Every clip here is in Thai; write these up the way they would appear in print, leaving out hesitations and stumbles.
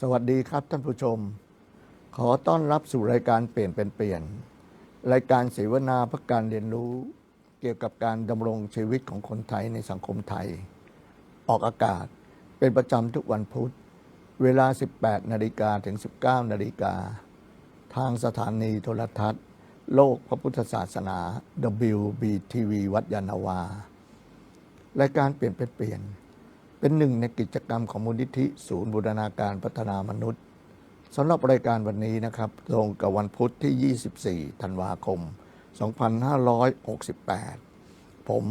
สวัสดีครับท่านผู้ชมขอต้อนรับสู่รายการเปลี่ยนเป็นเปลี่ยนรายการเสวนาเพื่อการเรียนรู้เกี่ยวกับการดำรงชีวิตของคนไทยในสังคมไทยออกอากาศเป็นประจำทุกวันพุธเวลา 18 นาฬิกาถึง 19 นาฬิกาทางสถานีโทรทัศน์โลกพระพุทธศาสนา WBTV วัดยานนาวารายการเปลี่ยนเป็นเปลี่ยนเป็นหนึ่งในกิจกรรมของมูลนิธิศูนย์บูรณาการพัฒนามนุษย์สำหรับรายการวันนี้นะครับตรงกับวันพุธที่ 24 ธันวาคม 2568 ผม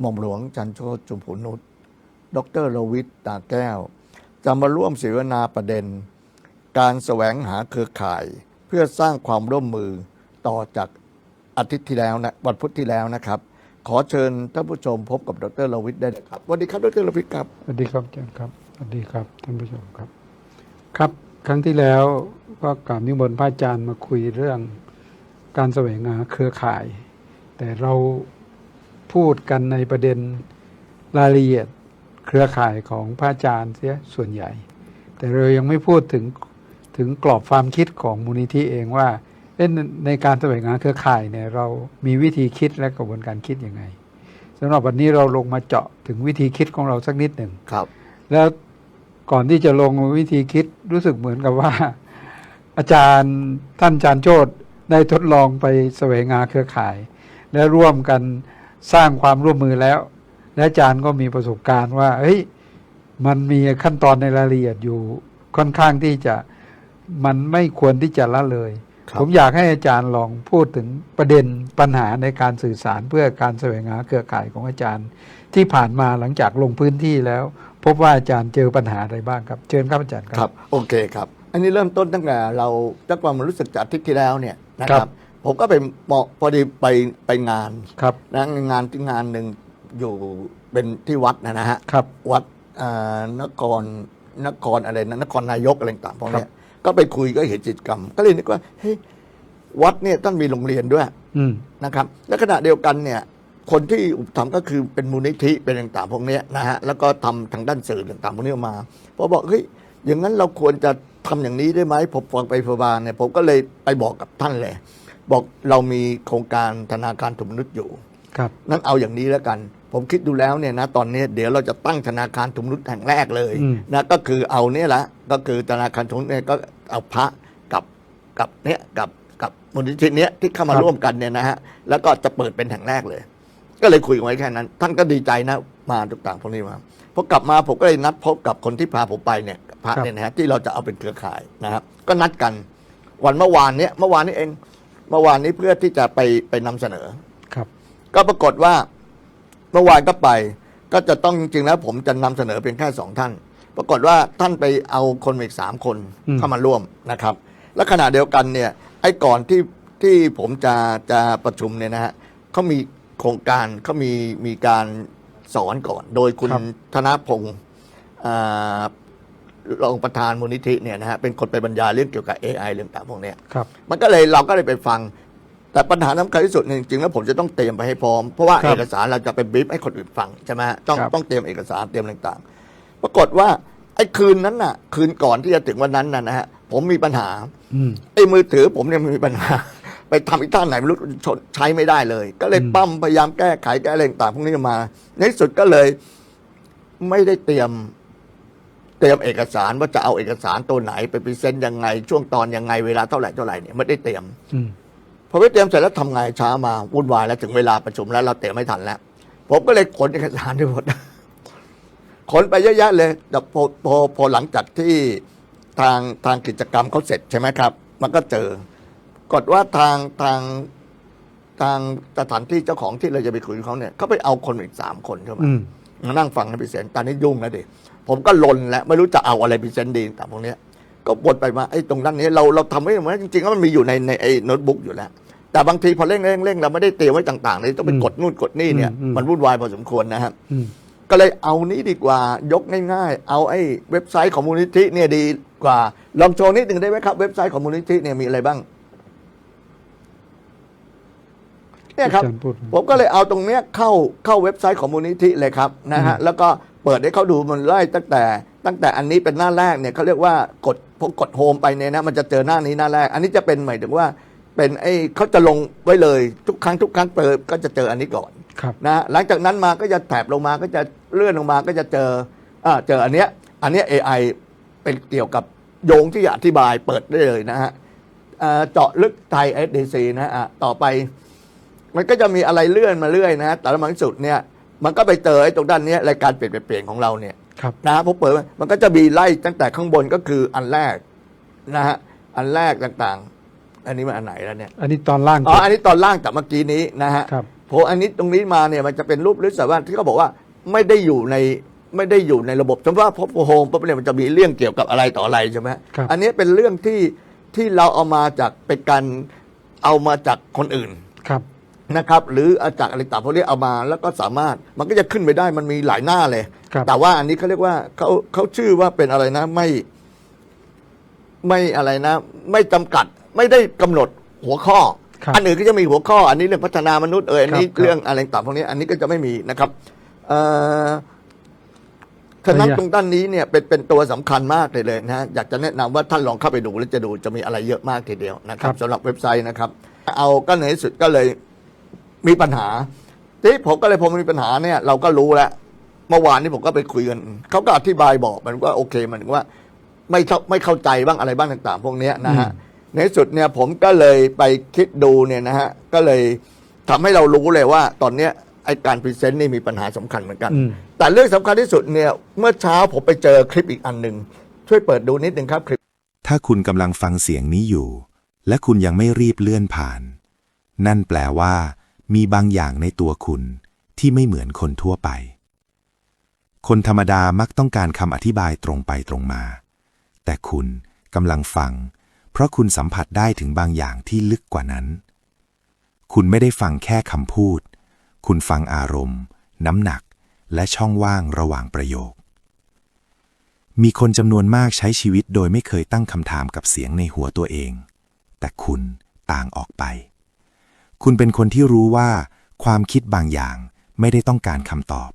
หม่อมหลวงจันโชติจุมพูนุชดร.รวิทย์ตาแก้วจะมาร่วมเสวนาประเด็นการแสวงหาเครือข่ายเพื่อสร้างความร่วมมือต่อจากอาทิตย์ที่แล้วนะวันพุธที่แล้วนะครับขอเชิญท่านผู้ชมพบกับดร.รวิทย์ได้เลยครับสวัสดีครับดร.รวิทย์ครับสวัสดีครับอาจารย์ครับสวัสดีครับท่านผู้ชมครับครับครั้งที่แล้วก็กราบนิมนต์พระอาจารย์มาคุยเรื่องการแสวงหาเครือข่าย แต่เราพูดกันในประเด็นรายละเอียดเครือข่ายของพระอาจารย์เสียส่วนใหญ่แต่เรายังไม่พูดถึงกรอบความคิดของมูลนิธิเองว่าในการแสวงหาเครือข่ายเนี่ยเรามีวิธีคิดและกระบวนการคิดยังไงสำหรับวันนี้เราลงมาเจาะถึงวิธีคิดของเราสักนิดหนึ่งครับแล้วก่อนที่จะลงวิธีคิดรู้สึกเหมือนกับว่าอาจารย์ท่านอาจารย์โชติได้ทดลองไปแสวงหาเครือข่ายและร่วมกันสร้างความร่วมมือแล้วและอาจารย์ก็มีประสบการณ์ว่าเฮ้ยมันมีขั้นตอนในรายละเอียดอยู่ค่อนข้างที่จะมันไม่ควรที่จะละเลยผมอยากให้อาจารย์ลองพูดถึงประเด็นปัญหาในการสื่อสารเพื่อการแสวงหาเครือข่ายของอาจารย์ที่ผ่านมาหลังจากลงพื้นที่แล้วพบว่าอาจารย์เจอปัญหาอะไรบ้างครับเชิญครับอาจารย์ครับโอเคครับอันนี้เริ่มต้นตั้งแต่เราตั้งความรู้สึกจากอาทิตย์ที่แล้วเนี่ยนะครับผมก็ไปพอดีไปงานนะงานที่งานหนึ่งอยู่เป็นที่วัดนะฮะวัดนครอะไรนะนครนายกอะไรต่างๆพวกนี้ก็ไปคุยก็เห็นกิจกรรมก็เลยนึกว่าเฮ้ยวัดเนี่ยท่านมีโรงเรียนด้วยนะครับและขณะเดียวกันเนี่ยคนที่อุปถัมภ์ก็คือเป็นมูลนิธิเป็นต่างๆพวกนี้นะฮะแล้วก็ทำทางด้านสื่อต่างๆพวกนี้ออกมาพอบอกเฮ้ยอย่างนั้นเราควรจะทำอย่างนี้ได้ไหมผมฟังไปฟังเนี่ยผมก็เลยไปบอกกับท่านเลยบอกเรามีโครงการธนาคารถุงมนุษย์อยู่นั้นเอาอย่างนี้แล้วกันผมคิดดูแล้วเนี่ยนะตอนนี้เดี๋ยวเราจะตั้งธนาคารถุงมนุษย์แห่งแรกเลยนะก็คือเอาเนี่ยละก็คือธนาคารถุงเนี่ยก็เอาพระกับเนี่ยกับมูลนิธิเนี้ยที่เข้ามาร่วมกันเนี่ยนะฮะแล้วก็จะเปิดเป็นแห่งแรกเลยก็เลยคุยกันไว้แค่นั้นท่านก็ดีใจนะมาทุกต่างพวกนี้มาพอกลับมาผมก็เลยนัดพบกับคนที่พาผมไปเนี่ยพระเนี่ยนะฮะที่เราจะเอาเป็นเครือข่ายนะครับก็นัดกันวันเมื่อวานนี้เองเมื่อวานนี้เพื่อที่จะไปนำเสนอครับก็ปรากฏว่าเมื่อวานก็ไปก็จะต้องจริงๆแล้วผมจะนำเสนอเพียงแค่2ท่านปรากฏว่าท่านไปเอาคนอีก3คนเข้ามาร่วมนะครับและขณะเดียวกันเนี่ยไอ้ก่อนที่ผมจะประชุมเนี่ยนะฮะเขามีโครงการเขามีการสอนก่อนโดยคุณธนพงศ์รองประธานมูลนิธิเนี่ยนะฮะเป็นคนไปบรรยายเรื่องเกี่ยวกับ AI เรื่องต่างพวกนี้มันก็เลยเราก็เลยไปฟังแต่ปัญหาสำคัญที่สุดจริงๆแล้วผมจะต้องเตรียมไปให้พร้อมเพราะว่าเอกสารเราจะไปบรีฟให้คนอื่นฟังใช่ไหมต้องเตรียมเอกสารเตรียมต่างๆปรากฏว่าไอ้คืนนั้นน่ะคืนก่อนที่จะถึงวันนั้นน่ะนะฮะผมมีปัญหาไอ้มือถือผมเนี่ยมีปัญหาไปทำอีกท่าไหนไม่รู้ใช้ไม่ได้เลยก็เลยปั้มพยายามแก้ไขแก้อะไรต่างๆพวกนี้มาในที่สุดก็เลยไม่ได้เตรียมเอกสารว่าจะเอาเอกสารตัวไหนไปพรีเซนต์ยังไงช่วงตอนยังไงเวลาเท่าไหร่เนี่ยไม่ได้เตรียมพอไปเตรียมเสร็จแล้วทำไงช้ามาวุ่นวายแล้วถึงเวลาประชุมแล้วเราเตรียมไม่ทันแล้วผมก็เลยขนเอกสารทั้งหมดขนไปเยอะแยะเลยแต่พอหลังจากที่ทางกิจกรรมเขาเสร็จใช่ไหมครับมันก็เจอกดว่าทางสถานที่เจ้าของที่เราจะไปคุยกับเขาเนี่ยเขาไปเอาคนอีก3คนเข้ามานั่งฟังให้พิเศษตอนนี้ยุ่งแล้วดิผมก็ลนแล้วไม่รู้จะเอาอะไรพิเศษดีต่างพวกนี้ก็บดไปมาไอ้ตรงนั้นนี้เราทำไม่เหมือนจริงๆแล้วมันมีอยู่ในไอ้โน้ตบุ๊กอยู่แล้วแต่บางทีพอเร่งเราไม่ได้เตรียมไว้ต่างๆเลยต้องไปกดนู่นกดนี่เนี่ยมันวุ่นวายพอสมควรนะครับก็เลยเอานี้ดีกว่ายกง่ายๆเอาไอ้เว็บไซต์ของมูลนิธิเนี่ยดีกว่าลองโชว์นิดหนึ่งได้ไหมครับเว็บไซต์ของมูลนิธิเนี่ยมีอะไรบ้างเนี่ยครับผมก็เลยเอาตรงเนี้ยเข้าเว็บไซต์ของมูลนิธิเลยครับนะฮะแล้วก็เปิดให้เขาดูมันไล่ตั้งแต่ ตั้งแต่อันนี้เป็นหน้าแรกเนี่ยเขาเรียกว่ากดพอกดโฮมไปเนี่ยนะมันจะเจอหน้านี้หน้าแรก อันนี้จะเป็นหมายถึงว่าเป็นเขาจะลงไว้เลยทุกครั้งเปิดก็จะเจออันนี้ก่อน นะหลังจากนั้นมาก็จะแถบลงมาก็จะเลื่อนลงมาก็จะเจออันเนี้ย AI เป็นเกี่ยวกับโยงที่อธิบายเปิดได้เลยนะฮะเจาะลึกไทย SDC นะฮะต่อไปมันก็จะมีอะไรเลื่อนมาเรื่อยนะฮะแต่ละมันสุดเนี่ยมันก็ไปเจอไอ้ตรงด้านนี้รายการเปลี่ยนของเราเนี่ยนะฮะพอเปิดมันก็จะมีไล่ตั้งแต่ข้างบนก็คืออันแรกนะฮะอันแรกต่างๆอันนี้มันอันไหนแล้วเนี่ยอันนี้ตอนล่างอันนี้ตอนล่างจากเมื่อกี้นี้นะฮะพออันนี้ตรงนี้มาเนี่ยมันจะเป็นรูปลิสต์แต่ว่าที่เขาบอกว่าไม่ได้อยู่ในระบบสมมติว่าพอโฮมปุ๊บเนี่ยมันจะมีเรื่องเกี่ยวกับอะไรต่ออะไรใช่ไหมอันนี้เป็นเรื่องที่เราเอามาจากเป็นการเอามาจากคนอื่นนะครับหรือจากอะไรต่างพวกนี้เอามาแล้วก็สามารถมันก็จะขึ้นไปได้มันมีหลายหน้าเลยแต่ว่าอันนี้เขาเรียกว่าเขาชื่อว่าเป็นอะไรนะไม่อะไรนะไม่จำกัดไม่ได้กำหนดหัวข้ออันอื่นก็จะมีหัวข้ออันนี้เรื่องพัฒนามนุษย์อันนี้เรื่องอะไรต่างพวกนี้อันนี้ก็จะไม่มีนะครับฉะนั้นตรงด้านนี้เนี่ยเป็นตัวสำคัญมากเลยนะฮะอยากจะแนะนำว่าท่านลองเข้าไปดูแล้วจะมีอะไรเยอะมากทีเดียวนะครับสำหรับเว็บไซต์นะครับเอาก็ในที่สุดก็เลยมีปัญหาที่ผมก็เลยพอมีปัญหาเนี่ยเราก็รู้แล้วเมื่อวานนี้ผมก็ไปคุยกันเขาก็อธิบายบอกมันว่าโอเคมันว่าไม่เข้าใจบ้างอะไรบ้างต่างๆพวกนี้นะฮะในที่สุดเนี่ยผมก็เลยไปคิดดูเนี่ยนะฮะก็เลยทำให้เรารู้เลยว่าตอนเนี้ยไอการพรีเซนต์นี่มีปัญหาสำคัญเหมือนกันแต่เรื่องสำคัญที่สุดเนี่ยเมื่อเช้าผมไปเจอคลิปอีกอันหนึ่งช่วยเปิดดูนิดนึงครับคลิปถ้าคุณกำลังฟังเสียงนี้อยู่และคุณยังไม่รีบเลื่อนผ่านนั่นแปลว่ามีบางอย่างในตัวคุณที่ไม่เหมือนคนทั่วไปคนธรรมดามักต้องการคำอธิบายตรงไปตรงมาแต่คุณกำลังฟังเพราะคุณสัมผัสได้ถึงบางอย่างที่ลึกกว่านั้นคุณไม่ได้ฟังแค่คำพูดคุณฟังอารมณ์น้ำหนักและช่องว่างระหว่างประโยคมีคนจำนวนมากใช้ชีวิตโดยไม่เคยตั้งคำถามกับเสียงในหัวตัวเองแต่คุณต่างออกไปคุณเป็นคนที่รู้ว่าความคิดบางอย่างไม่ได้ต้องการคำตอบ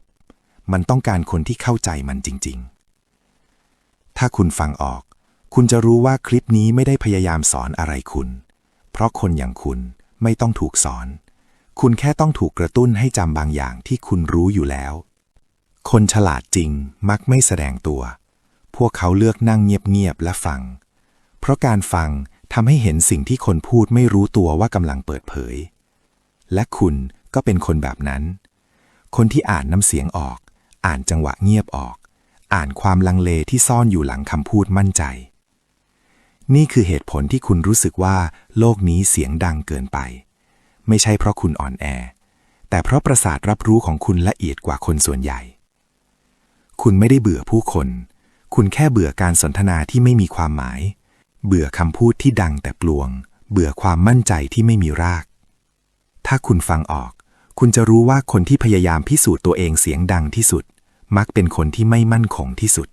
มันต้องการคนที่เข้าใจมันจริงๆถ้าคุณฟังออกคุณจะรู้ว่าคลิปนี้ไม่ได้พยายามสอนอะไรคุณเพราะคนอย่างคุณไม่ต้องถูกสอนคุณแค่ต้องถูกกระตุ้นให้จำบางอย่างที่คุณรู้อยู่แล้วคนฉลาดจริงมักไม่แสดงตัวพวกเขาเลือกนั่งเงียบๆและฟังเพราะการฟังทำให้เห็นสิ่งที่คนพูดไม่รู้ตัวว่ากำลังเปิดเผยและคุณก็เป็นคนแบบนั้นคนที่อ่านน้ำเสียงออกอ่านจังหวะเงียบออกอ่านความลังเลที่ซ่อนอยู่หลังคำพูดมั่นใจนี่คือเหตุผลที่คุณรู้สึกว่าโลกนี้เสียงดังเกินไปไม่ใช่เพราะคุณอ่อนแอแต่เพราะประสาทรับรู้ของคุณละเอียดกว่าคนส่วนใหญ่คุณไม่ได้เบื่อผู้คนคุณแค่เบื่อการสนทนาที่ไม่มีความหมายเบื่อคำพูดที่ดังแต่ปลวงเบื่อความมั่นใจที่ไม่มีรากถ้าคุณฟังออกคุณจะรู้ว่าคนที่พยายามพิสูจน์ตัวเองเสียงดังที่สุดมักเป็นคนที่ไม่มั่นคงที่สุด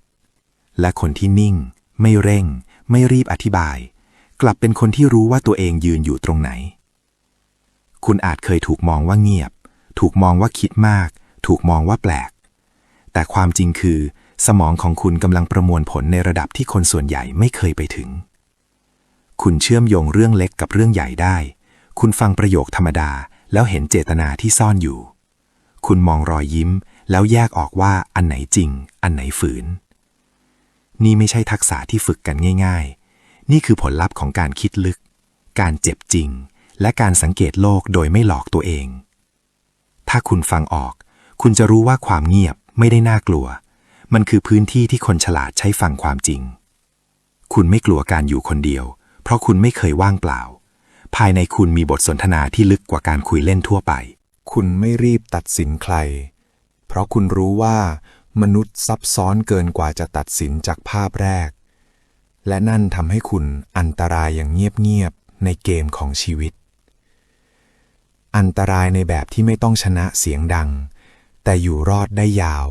และคนที่นิ่งไม่เร่งไม่รีบอธิบายกลับเป็นคนที่รู้ว่าตัวเองยืนอยู่ตรงไหนคุณอาจเคยถูกมองว่าเงียบถูกมองว่าคิดมากถูกมองว่าแปลกแต่ความจริงคือสมองของคุณกำลังประมวลผลในระดับที่คนส่วนใหญ่ไม่เคยไปถึงคุณเชื่อมโยงเรื่องเล็กกับเรื่องใหญ่ได้คุณฟังประโยคธรรมดาแล้วเห็นเจตนาที่ซ่อนอยู่คุณมองรอยยิ้มแล้วแยกออกว่าอันไหนจริงอันไหนฝืนนี่ไม่ใช่ทักษะที่ฝึกกันง่ายๆนี่คือผลลัพธ์ของการคิดลึกการเจ็บจริงและการสังเกตโลกโดยไม่หลอกตัวเองถ้าคุณฟังออกคุณจะรู้ว่าความเงียบไม่ได้น่ากลัวมันคือพื้นที่ที่คนฉลาดใช้ฟังความจริงคุณไม่กลัวการอยู่คนเดียวเพราะคุณไม่เคยว่างเปล่าภายในคุณมีบทสนทนาที่ลึกกว่าการคุยเล่นทั่วไปคุณไม่รีบตัดสินใครเพราะคุณรู้ว่ามนุษย์ซับซ้อนเกินกว่าจะตัดสินจากภาพแรกและนั่นทำให้คุณอันตรายอย่างเงียบๆในเกมของชีวิตอันตรายในแบบที่ไม่ต้องชนะเสียงดังแต่อยู่รอดได้ยาว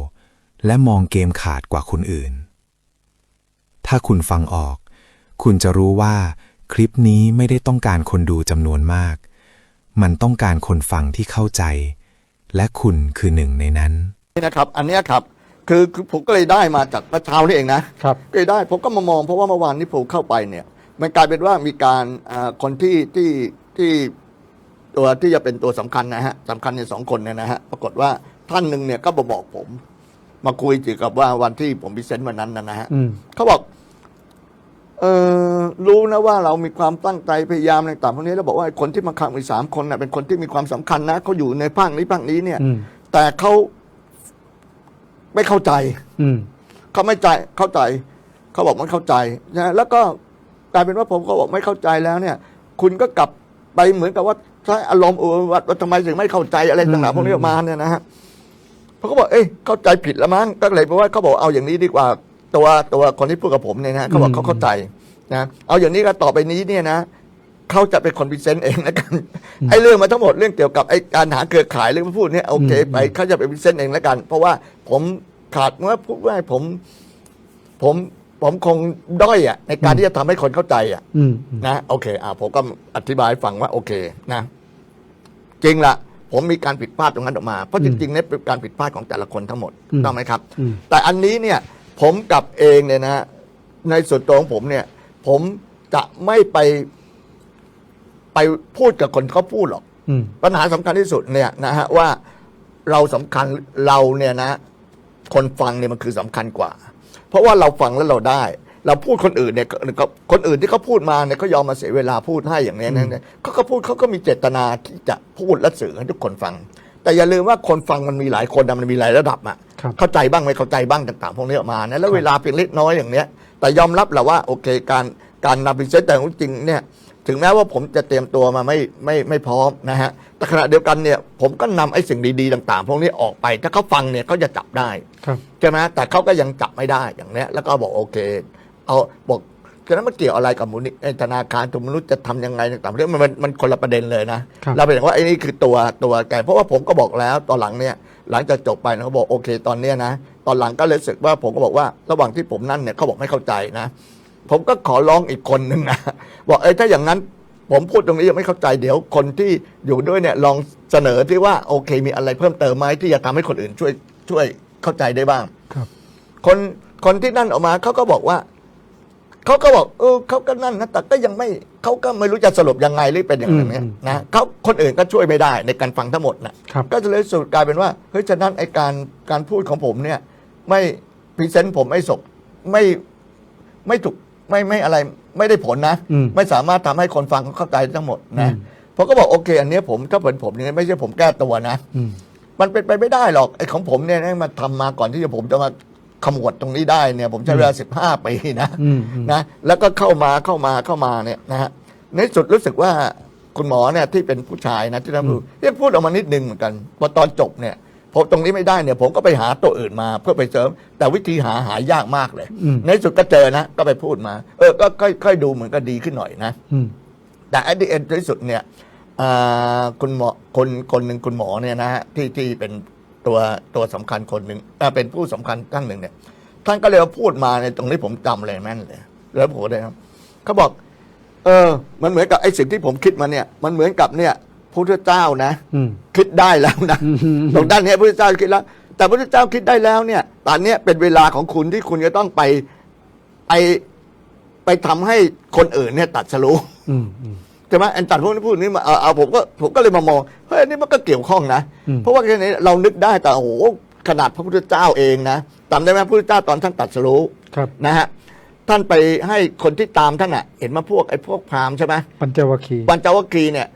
และมองเกมขาดกว่าคนอื่นถ้าคุณฟังออกคุณจะรู้ว่าคลิปนี้ไม่ได้ต้องการคนดูจำนวนมากมันต้องการคนฟังที่เข้าใจและคุณคือหนึ่งในนั้นนี่นะครับอันนี้ครับ คือผมก็เลยได้มาจากเมื่อเช้านี่เองนะครับ ก็เลยได้ผมก็มามองเพราะว่าเมื่อวานนี้ผมเข้าไปเนี่ยมันกลายเป็นว่ามีการคนที่ตัวที่จะเป็นตัวสำคัญนะฮะสำคัญใน2 คนเนี่ยนะฮะปรากฏว่าท่านหนึ่งเนี่ยก็บอกผมมาคุยเกี่ยวกับว่าวันที่ผมพรีเซนต์วันนั้นนะฮะเขาบอกรู้นะว่าเรามีความตั้งใจพยายามในต่างพวกนี้แล้วบอกว่าคนที่มาขังอีก3 คนน่ะเป็นคนที่มีความสำคัญนะเขาอยู่ในภาคนี้เนี่ยแต่เขาไม่เข้าใจเขาไม่ใจเข้าใจเขาบอกไม่เข้าใจนะแล้วก็กลายเป็นว่าผมก็บอกไม่เข้าใจแล้วเนี่ย คุณก็กลับไปเหมือนกับว่าใช้อารมณ์ว่าทำไมถึงไม่เข้าใจอะไรต่างๆพวกนี้ออกมาเนี่ยนะฮะเขาก็บอกเข้าใจผิดแล้วมั้งก็เลยเพราะว่าเขาบอกเอาอย่างนี้ดีกว่าตัวคนที่พูดกับผมเนี่ยนะเขาบอกเขาเข้าใจนะเอาอย่างนี้ก็ต่อไปนี้เนี่ยนะเขาจะเป็นคนพรีเซนต์เองแล้วกันไอ้เรื่องมาทั้งหมดเรื่องเกี่ยวกับไอ้การหาเครือข่ายเรื่องพูดเนี่ยโอเคไปเขาจะเป็นพรีเซนต์เองแล้วกัน เพราะว่าผมขาดเมื่อพูดว่าผมคงด้อยในการที่จะทำให้คนเข้าใจนะโอเคผมก็อธิบายให้ฟังว่าโอเคนะจริงละผมมีการผิดพลาดตรงนั้นออกมาเพราะจริงๆเนี่ยเป็นการผิดพลาดของแต่ละคนทั้งหมดต้องไหมครับแต่อันนี้เนี่ยผมกับเองเนี่ยนะในส่วนตัวของผมเนี่ยผมจะไม่ไปพูดกับคนเขาพูดหรอกปัญหาสำคัญที่สุดเนี่ยนะฮะว่าเราสำคัญเราเนี่ยนะคนฟังเนี่ยมันคือสำคัญกว่าเพราะว่าเราฟังแล้วเราได้ เราพูดคนอื่นเนี่ยคนอื่นที่เขาพูดมาเนี่ยเขายอมมาเสียเวลาพูดให้อย่างนี้นะเขาก็พูดเขาก็มีเจตนาที่จะพูดและสื่อให้ทุกคนฟังแต่อย่าลืมว่าคนฟังมันมีหลายคนมันมีหลายระดับเข้าใจบ้างไม่เข้าใจบ้างต่างๆพวกนี้ออกมานะแล้วเวลาเพียงเล็กน้อยอย่างเนี้ยแต่ยอมรับแหละว่าโอเคการนำพรีเซนต์แต่จริงเนี่ยถึงแม้ว่าผมจะเตรียมตัวมาไม่พร้อมนะฮะแต่ขณะเดียวกันเนี่ยผมก็นำไอ้สิ่งดีๆต่างๆพวกนี้ออกไปถ้าเขาฟังเนี่ยเขาจะจับได้ใช่ไหมแต่เขาก็ยังจับไม่ได้อย่างเนี้ยแล้วก็บอกโอเคเอาบอกฉะนั้นมันเกี่ยวอะไรกับมูลนิธิธนาคารทุนมนุษย์จะทำยังไงต่างๆเรื่องมันคนละประเด็นเลยนะเราเป็นว่าไอ้นี่คือตัวแกเพราะว่าผมก็บอกแล้วตอนหลังเนี่ยหลังจากจบไปเขาบอกโอเคตอนเนี้ยนะตอนหลังก็เลยรู้สึกว่าผมก็บอกว่าระหว่างที่ผมนั่นเนี่ยเขาบอกไม่เข้าใจนะผมก็ขอร้องอีกคนหนึ่งนะบอกถ้าอย่างนั้นผมพูดตรงนี้ยังไม่เข้าใจเดี๋ยวคนที่อยู่ด้วยเนี่ยลองเสนอที่ว่าโอเคมีอะไรเพิ่มเติมไหมที่จะทำให้คนอื่นช่วยเข้าใจได้บ้างคนที่นั่นออกมาเขาก็บอกว่าเขาก็บอกเขาก็นั่นนะแต่ก็ยังไม่เขาก็ไม่รู้จะสรุปยังไงหรือเป็นอย่างไรนะเขาคนอื่นก็ช่วยไม่ได้ในการฟังทั้งหมดนะก็จะเลยสุดกลายเป็นว่าเฮ้ยฉะนั้นไอ้การพูดของผมเนี่ยไม่พรีเซนต์ผมไม่สกไม่ถูกไม่อะไรไม่ได้ผลนะไม่สามารถทำให้คนฟังเขาเข้าใจทั้งหมดนะผมก็บอกโอเคอันนี้ผมถ้าเป็นผมเนี่ยไม่ใช่ผมแก้ตัวนะมันเป็นไปไม่ได้หรอกไอ้ของผมเนี่ยมาทำมาก่อนที่ผมจะมาขมวดตรงนี้ได้เนี่ยผมใช้เวลา15 ปีนะแล้วก็เข้ามาเนี่ยนะฮะในสุดรู้สึกว่าคุณหมอเนี่ยที่เป็นผู้ชายนะที่พูดออกมานิดนึงเหมือนกันพอตอนจบเนี่ยผมตรงนี้ไม่ได้เนี่ยผมก็ไปหาตัวอื่นมาเพื่อไปเสริมแต่วิธีหายากมากเลยในสุดก็เจอนะก็ไปพูดมาก็ค่อยดูเหมือนก็ดีขึ้นหน่อยนะแต่ไอ้ที่เอ็นที่สุดเนี่ยคุณหมอคนหนึ่งคุณหมอเนี่ยนะฮะที่เป็นตัวสำคัญคนหนึ่งเป็นผู้สำคัญท่านหนึ่งเนี่ยท่านก็เลยพูดมาในตรงนี้ผมจำเลยแม่นเลยแล้วผมเลยครับเขาบอกมันเหมือนกับไอ้สิ่งที่ผมคิดมาเนี่ยมันเหมือนกับเนี่ยพระพุทธเจ้านะคิดได้แล้วนะตรงด้านนี้พระพุทธเจ้าคิดแล้วแต่พระพุทธเจ้าคิดได้แล้วเนี่ยตอนนี้เป็นเวลาของคุณที่คุณจะต้องไปทำให้คนอื่นเนี่ยตัดสรู้ใช่ไหมอันตัดพวกนี้พูดนี้มาผมก็เลยมามองเฮ้ยนี่มันก็เกี่ยวข้องนะเพราะว่าแค่นี้เรานึกได้แต่โอ้โหขนาดพระพุทธเจ้าเองนะจำได้ไหมพระพุทธเจ้าตอนท่านตัดสรู้นะฮะท่านไปให้คนที่ตามท่านเห็นมาพวกพราหมณ์ใช่ไหมปัญจวัคคีย์เนี่ย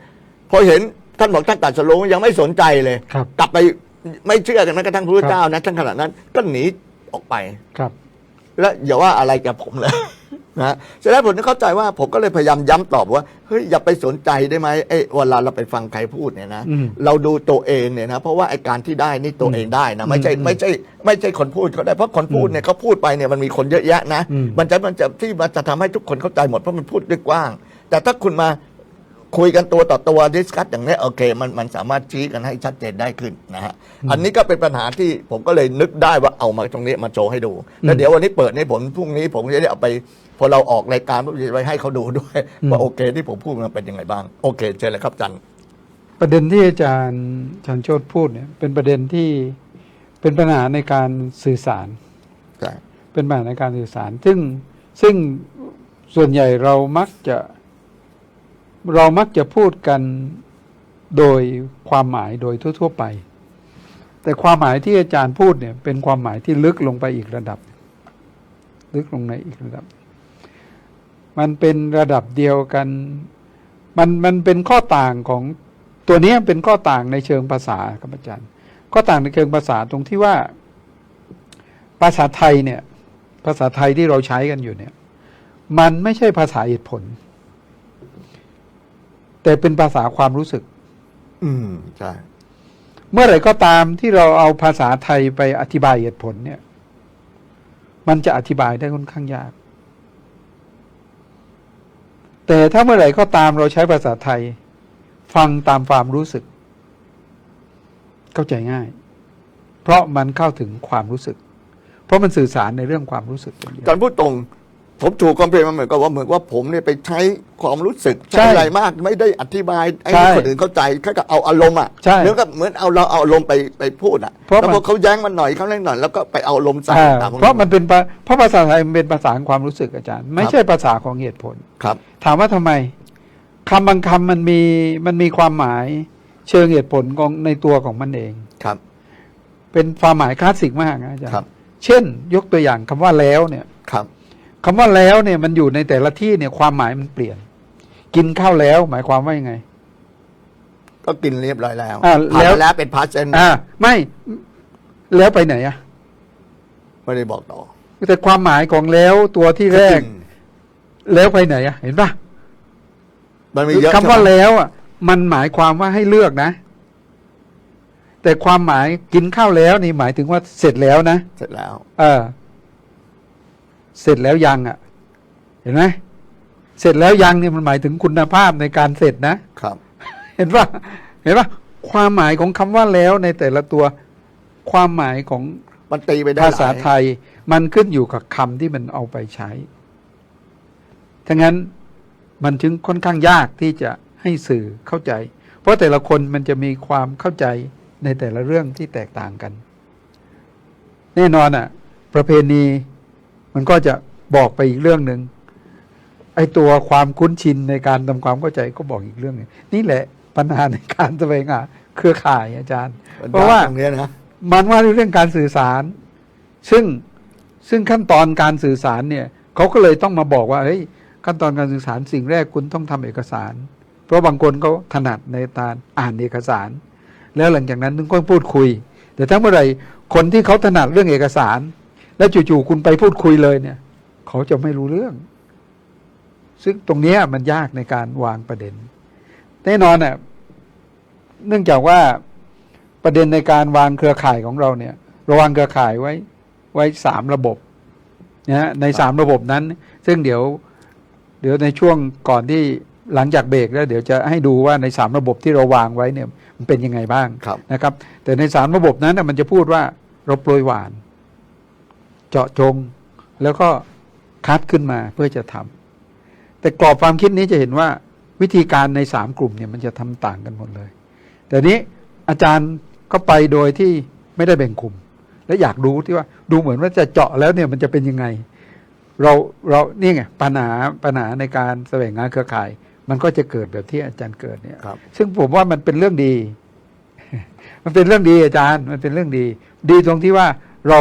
พอเห็นท่านบอกท่านตัดสรู้ยังไม่สนใจเลยกลับไปไม่เชื่อกันแม้กระทั่งพระพุทธเจ้านะท่านขนาดนั้นก็หนีออกไปแล้วอย่าว่าอะไรกับผมเลยนะเสร็จแล้วผมเข้าใจว่าผมก็เลยพยายามย้ำตอบว่าเฮ้ยอย่าไปสนใจได้ไหมเวลาเราไปฟังใครพูดเนี่ยนะเราดูตัวเองเนี่ยนะเพราะว่าไอ้การที่ได้นี่ตัวเองได้นะไม่ใช่คนพูดเขาได้เพราะคนพูดเนี่ยเขาพูดไปเนี่ยมันมีคนเยอะแยะนะมันจะที่มันจะทำให้ทุกคนเข้าใจหมดเพราะมันพูดด้วยกว้างแต่ถ้าคุณมาคุยกันตัวต่อตัวดิสคัสอย่างนี้โอเคมันสามารถชี้กันให้ชัดเจนได้ขึ้นนะฮะอันนี้ก็เป็นปัญหาที่ผมก็เลยนึกได้ว่าเอามาตรงนี้มาโชว์ให้ดูแล้วเดี๋ยววันนี้เปิดให้ผมพรุ่งนี้ผมจะได้เอาไปพอเราออกรายการผมจะไปให้เขาดูด้วยว่าโอเคที่ผมพูดมันเป็นยังไงบ้างโอเคเชิญเลยครับจันประเด็นที่อาจารย์ชันโชติพูดเนี่ยเป็นประเด็นที่ เป็นปัญหาในการสื่อสาร ใช่ เป็นปัญหาในการสื่อสาร ซึ่งส่วนใหญ่เรามักจะพูดกันโดยความหมายโดยทั่วๆไป แต่ความหมายที่อาจารย์พูดเนี่ยเป็นความหมายที่ลึกลงไปอีกระดับ ลึกลงในอีกระดับ มันเป็นระดับเดียวกัน มันเป็นข้อต่างของตัวนี้เป็นข้อต่างในเชิงภาษาครับอาจารย์ ข้อต่างในเชิงภาษาตรงที่ว่าภาษาไทยเนี่ย ภาษาไทยที่เราใช้กันอยู่เนี่ย มันไม่ใช่ภาษาเหตุผล แต่เป็นภาษาความรู้สึก ใช่ เมื่อไหร่ก็ตามที่เราเอาภาษาไทยไปอธิบายเหตุผลเนี่ย มันจะอธิบายได้ค่อนข้างยาก แต่ถ้าเมื่อไหร่ก็ตามเราใช้ภาษาไทย ฟังตามความรู้สึก เข้าใจง่าย เพราะมันเข้าถึงความรู้สึก เพราะมันสื่อสารในเรื่องความรู้สึก การพูดตรงผมถูกคอมเพลนมาเหมือนกับว่าผมเนี่ยไปใช้ความรู้สึกใช้อะไรมากไม่ได้อธิบายให้คนอื่นเข้าใจแค่เอาอารมณ์เหมือนกับเหมือนเราเอาอารมณ์ไปพูดแล้วพอเขาแย้งมันหน่อยเขาเล่นหน่อยแล้วก็ไปเอาอารมณ์ใส่ตาม เพราะภาษาไทยมันเป็นภาษาของความรู้สึกอาจารย์ ไม่ใช่ภาษาของเหตุผล ครับ ถามว่าทำไมคำบางคำมันมีความหมายเชิงเหตุผลของในตัวของมันเอง ครับ เป็นความหมายคลาสสิกมากนะอาจาร ครับ ย์เช่น ยกตัวอย่างคำว่าแล้วเนี่ย ครับ คำว่าแล้วเนี่ยมันอยู่ในแต่ละที่เนี่ยความหมายมันเปลี่ยน กินข้าวแล้วหมายความว่ายังไง ก็กินเรียบร้อยแล้ว แล้ว เป็นพาสเซน ไม่แล้วไปไหนอะ ไม่ได้บอกต่อ แต่ความหมายของแล้วตัวที่แรก แล้วไปไหนอะเห็นปะ มันมีเยอะ คำว่าแล้วอ่ะมันหมายความว่าให้เลือกนะ แต่ความหมายกินข้าวแล้วนี่หมายถึงว่าเสร็จแล้วนะ เสร็จแล้ว เสร็จแล้วยังอ่ะ เห็นไหมเสร็จแล้วยังเนี่ยมันหมายถึงคุณภาพในการเสร็จนะครับ เห็นปะความหมายของคำว่าแล้วในแต่ละตัวความหมายของ มันตีไปได้ ภาษาไทยมันขึ้นอยู่กับคำที่มันเอาไปใช้ทั้งนั้นมันจึงค่อนข้างยากที่จะให้สื่อเข้าใจ เพราะแต่ละคนมันจะมีความเข้าใจในแต่ละเรื่องที่แตกต่างกัน แน่นอนประเพณีมันก็จะบอกไปอีกเรื่องหนึ่งไอ้ตัวความคุ้นชินในการทำความเข้าใจก็บอกอีกเรื่องหนึงนี่แหละปัญหาในการแสวงหาเครือข่ายอาจารย์ เพราะว่า ตรงนี้นะ มันว่าเรื่องการสื่อสารซึ่งขั้นตอนการสื่อสารเนี่ยเขาก็เลยต้องมาบอกว่าเฮ้ยขั้นตอนการสื่อสารสิ่งแรกคุณต้องทำเอกสาร เพราะบางคนเขาถนัดในการอ่านเอกสาร แล้วหลังจากนั้นถึงก็พูดคุย แต่ถ้าเมื่อไหร่คนที่เขาถนัดเรื่องเอกสาร แล้วจู่ๆคุณไปพูดคุยเลยเนี่ยเขาจะไม่รู้เรื่อง ซึ่งตรงนี้มันยากในการวางประเด็นแน่นอนเนื่องจากว่าประเด็นในการวางเครือข่ายของเราเนี่ยเราวางเครือข่ายไว้3 ระบบนะใน3 ระบบนั้นซึ่งเดี๋ยวในช่วงก่อนที่หลังจากเบรกแล้วเดี๋ยวจะให้ดูว่าใน3 ระบบที่เราวางไว้เนี่ยมันเป็นยังไงบ้างนะครับแต่ใน3 ระบบนั้นมันจะพูดว่าเราโปรยหวานเจาะจงแล้วก็คัดขึ้นมาเพื่อจะทำแต่กรอบความคิดนี้จะเห็นว่าวิธีการใน3 กลุ่มเนี่ยมันจะทำต่างกันหมดเลยแต่นี้อาจารย์ก็ไปโดยที่ไม่ได้แบ่งกลุ่มและอยากรู้ที่ว่าดูเหมือนว่าจะเจาะแล้วเนี่ยมันจะเป็นยังไงเรานี่ไงปัญหาในการแสวงหาเครือข่ายมันก็จะเกิดแบบที่อาจารย์เกิดเนี่ยซึ่งผมว่ามันเป็นเรื่องดี มันเป็นเรื่องดีอาจารย์มันเป็นเรื่องดีตรงที่ว่าเรา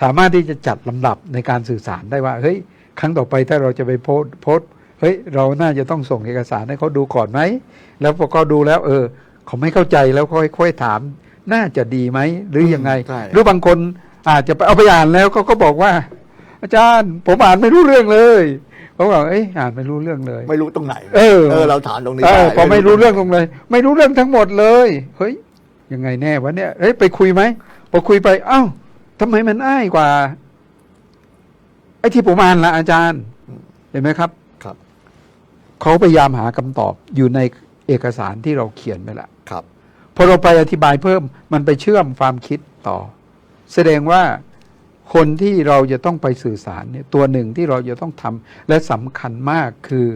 สามารถที่จะจัดลำดับในการสื่อสารได้ว่าเฮ้ยครั้งต่อไปถ้าเราจะไปโพสต์เฮ้ยเราน่าจะต้องส่งเอกสารให้เขาดูก่อนไหมแล้วพอเขาดูแล้วเขาไม่เข้าใจแล้วค่อยถามน่าจะดีไหมหรือยังไงหรือบางคนอาจจะเอาไปอ่านแล้วเขาก็บอกว่าอาจารย์ผมอ่านไม่รู้เรื่องเลยเขาบอกอ่านไม่รู้เรื่องเลยไม่รู้ตรงไหนเราถามตรงนี้พอไม่รู้เรื่องตรงเลยไม่รู้เรื่องทั้งหมดเลยเฮ้ยยังไงแน่วะเนี่ยไปคุยไหมพอคุยไปเอ้าทำไมมันอ้ายกว่าไอ้ที่ผมอ่านละอาจารย์เห็นไหมครับครับเขาพยายามหาคำตอบอยู่ในเอกสารที่เราเขียนไปละครับ พอเราไปอธิบายเพิ่มมันไปเชื่อมความคิดต่อแสดงว่าคนที่เราจะต้องไปสื่อสารเนี่ยตัวหนึ่งที่เราจะต้องทำและสำคัญมากคือ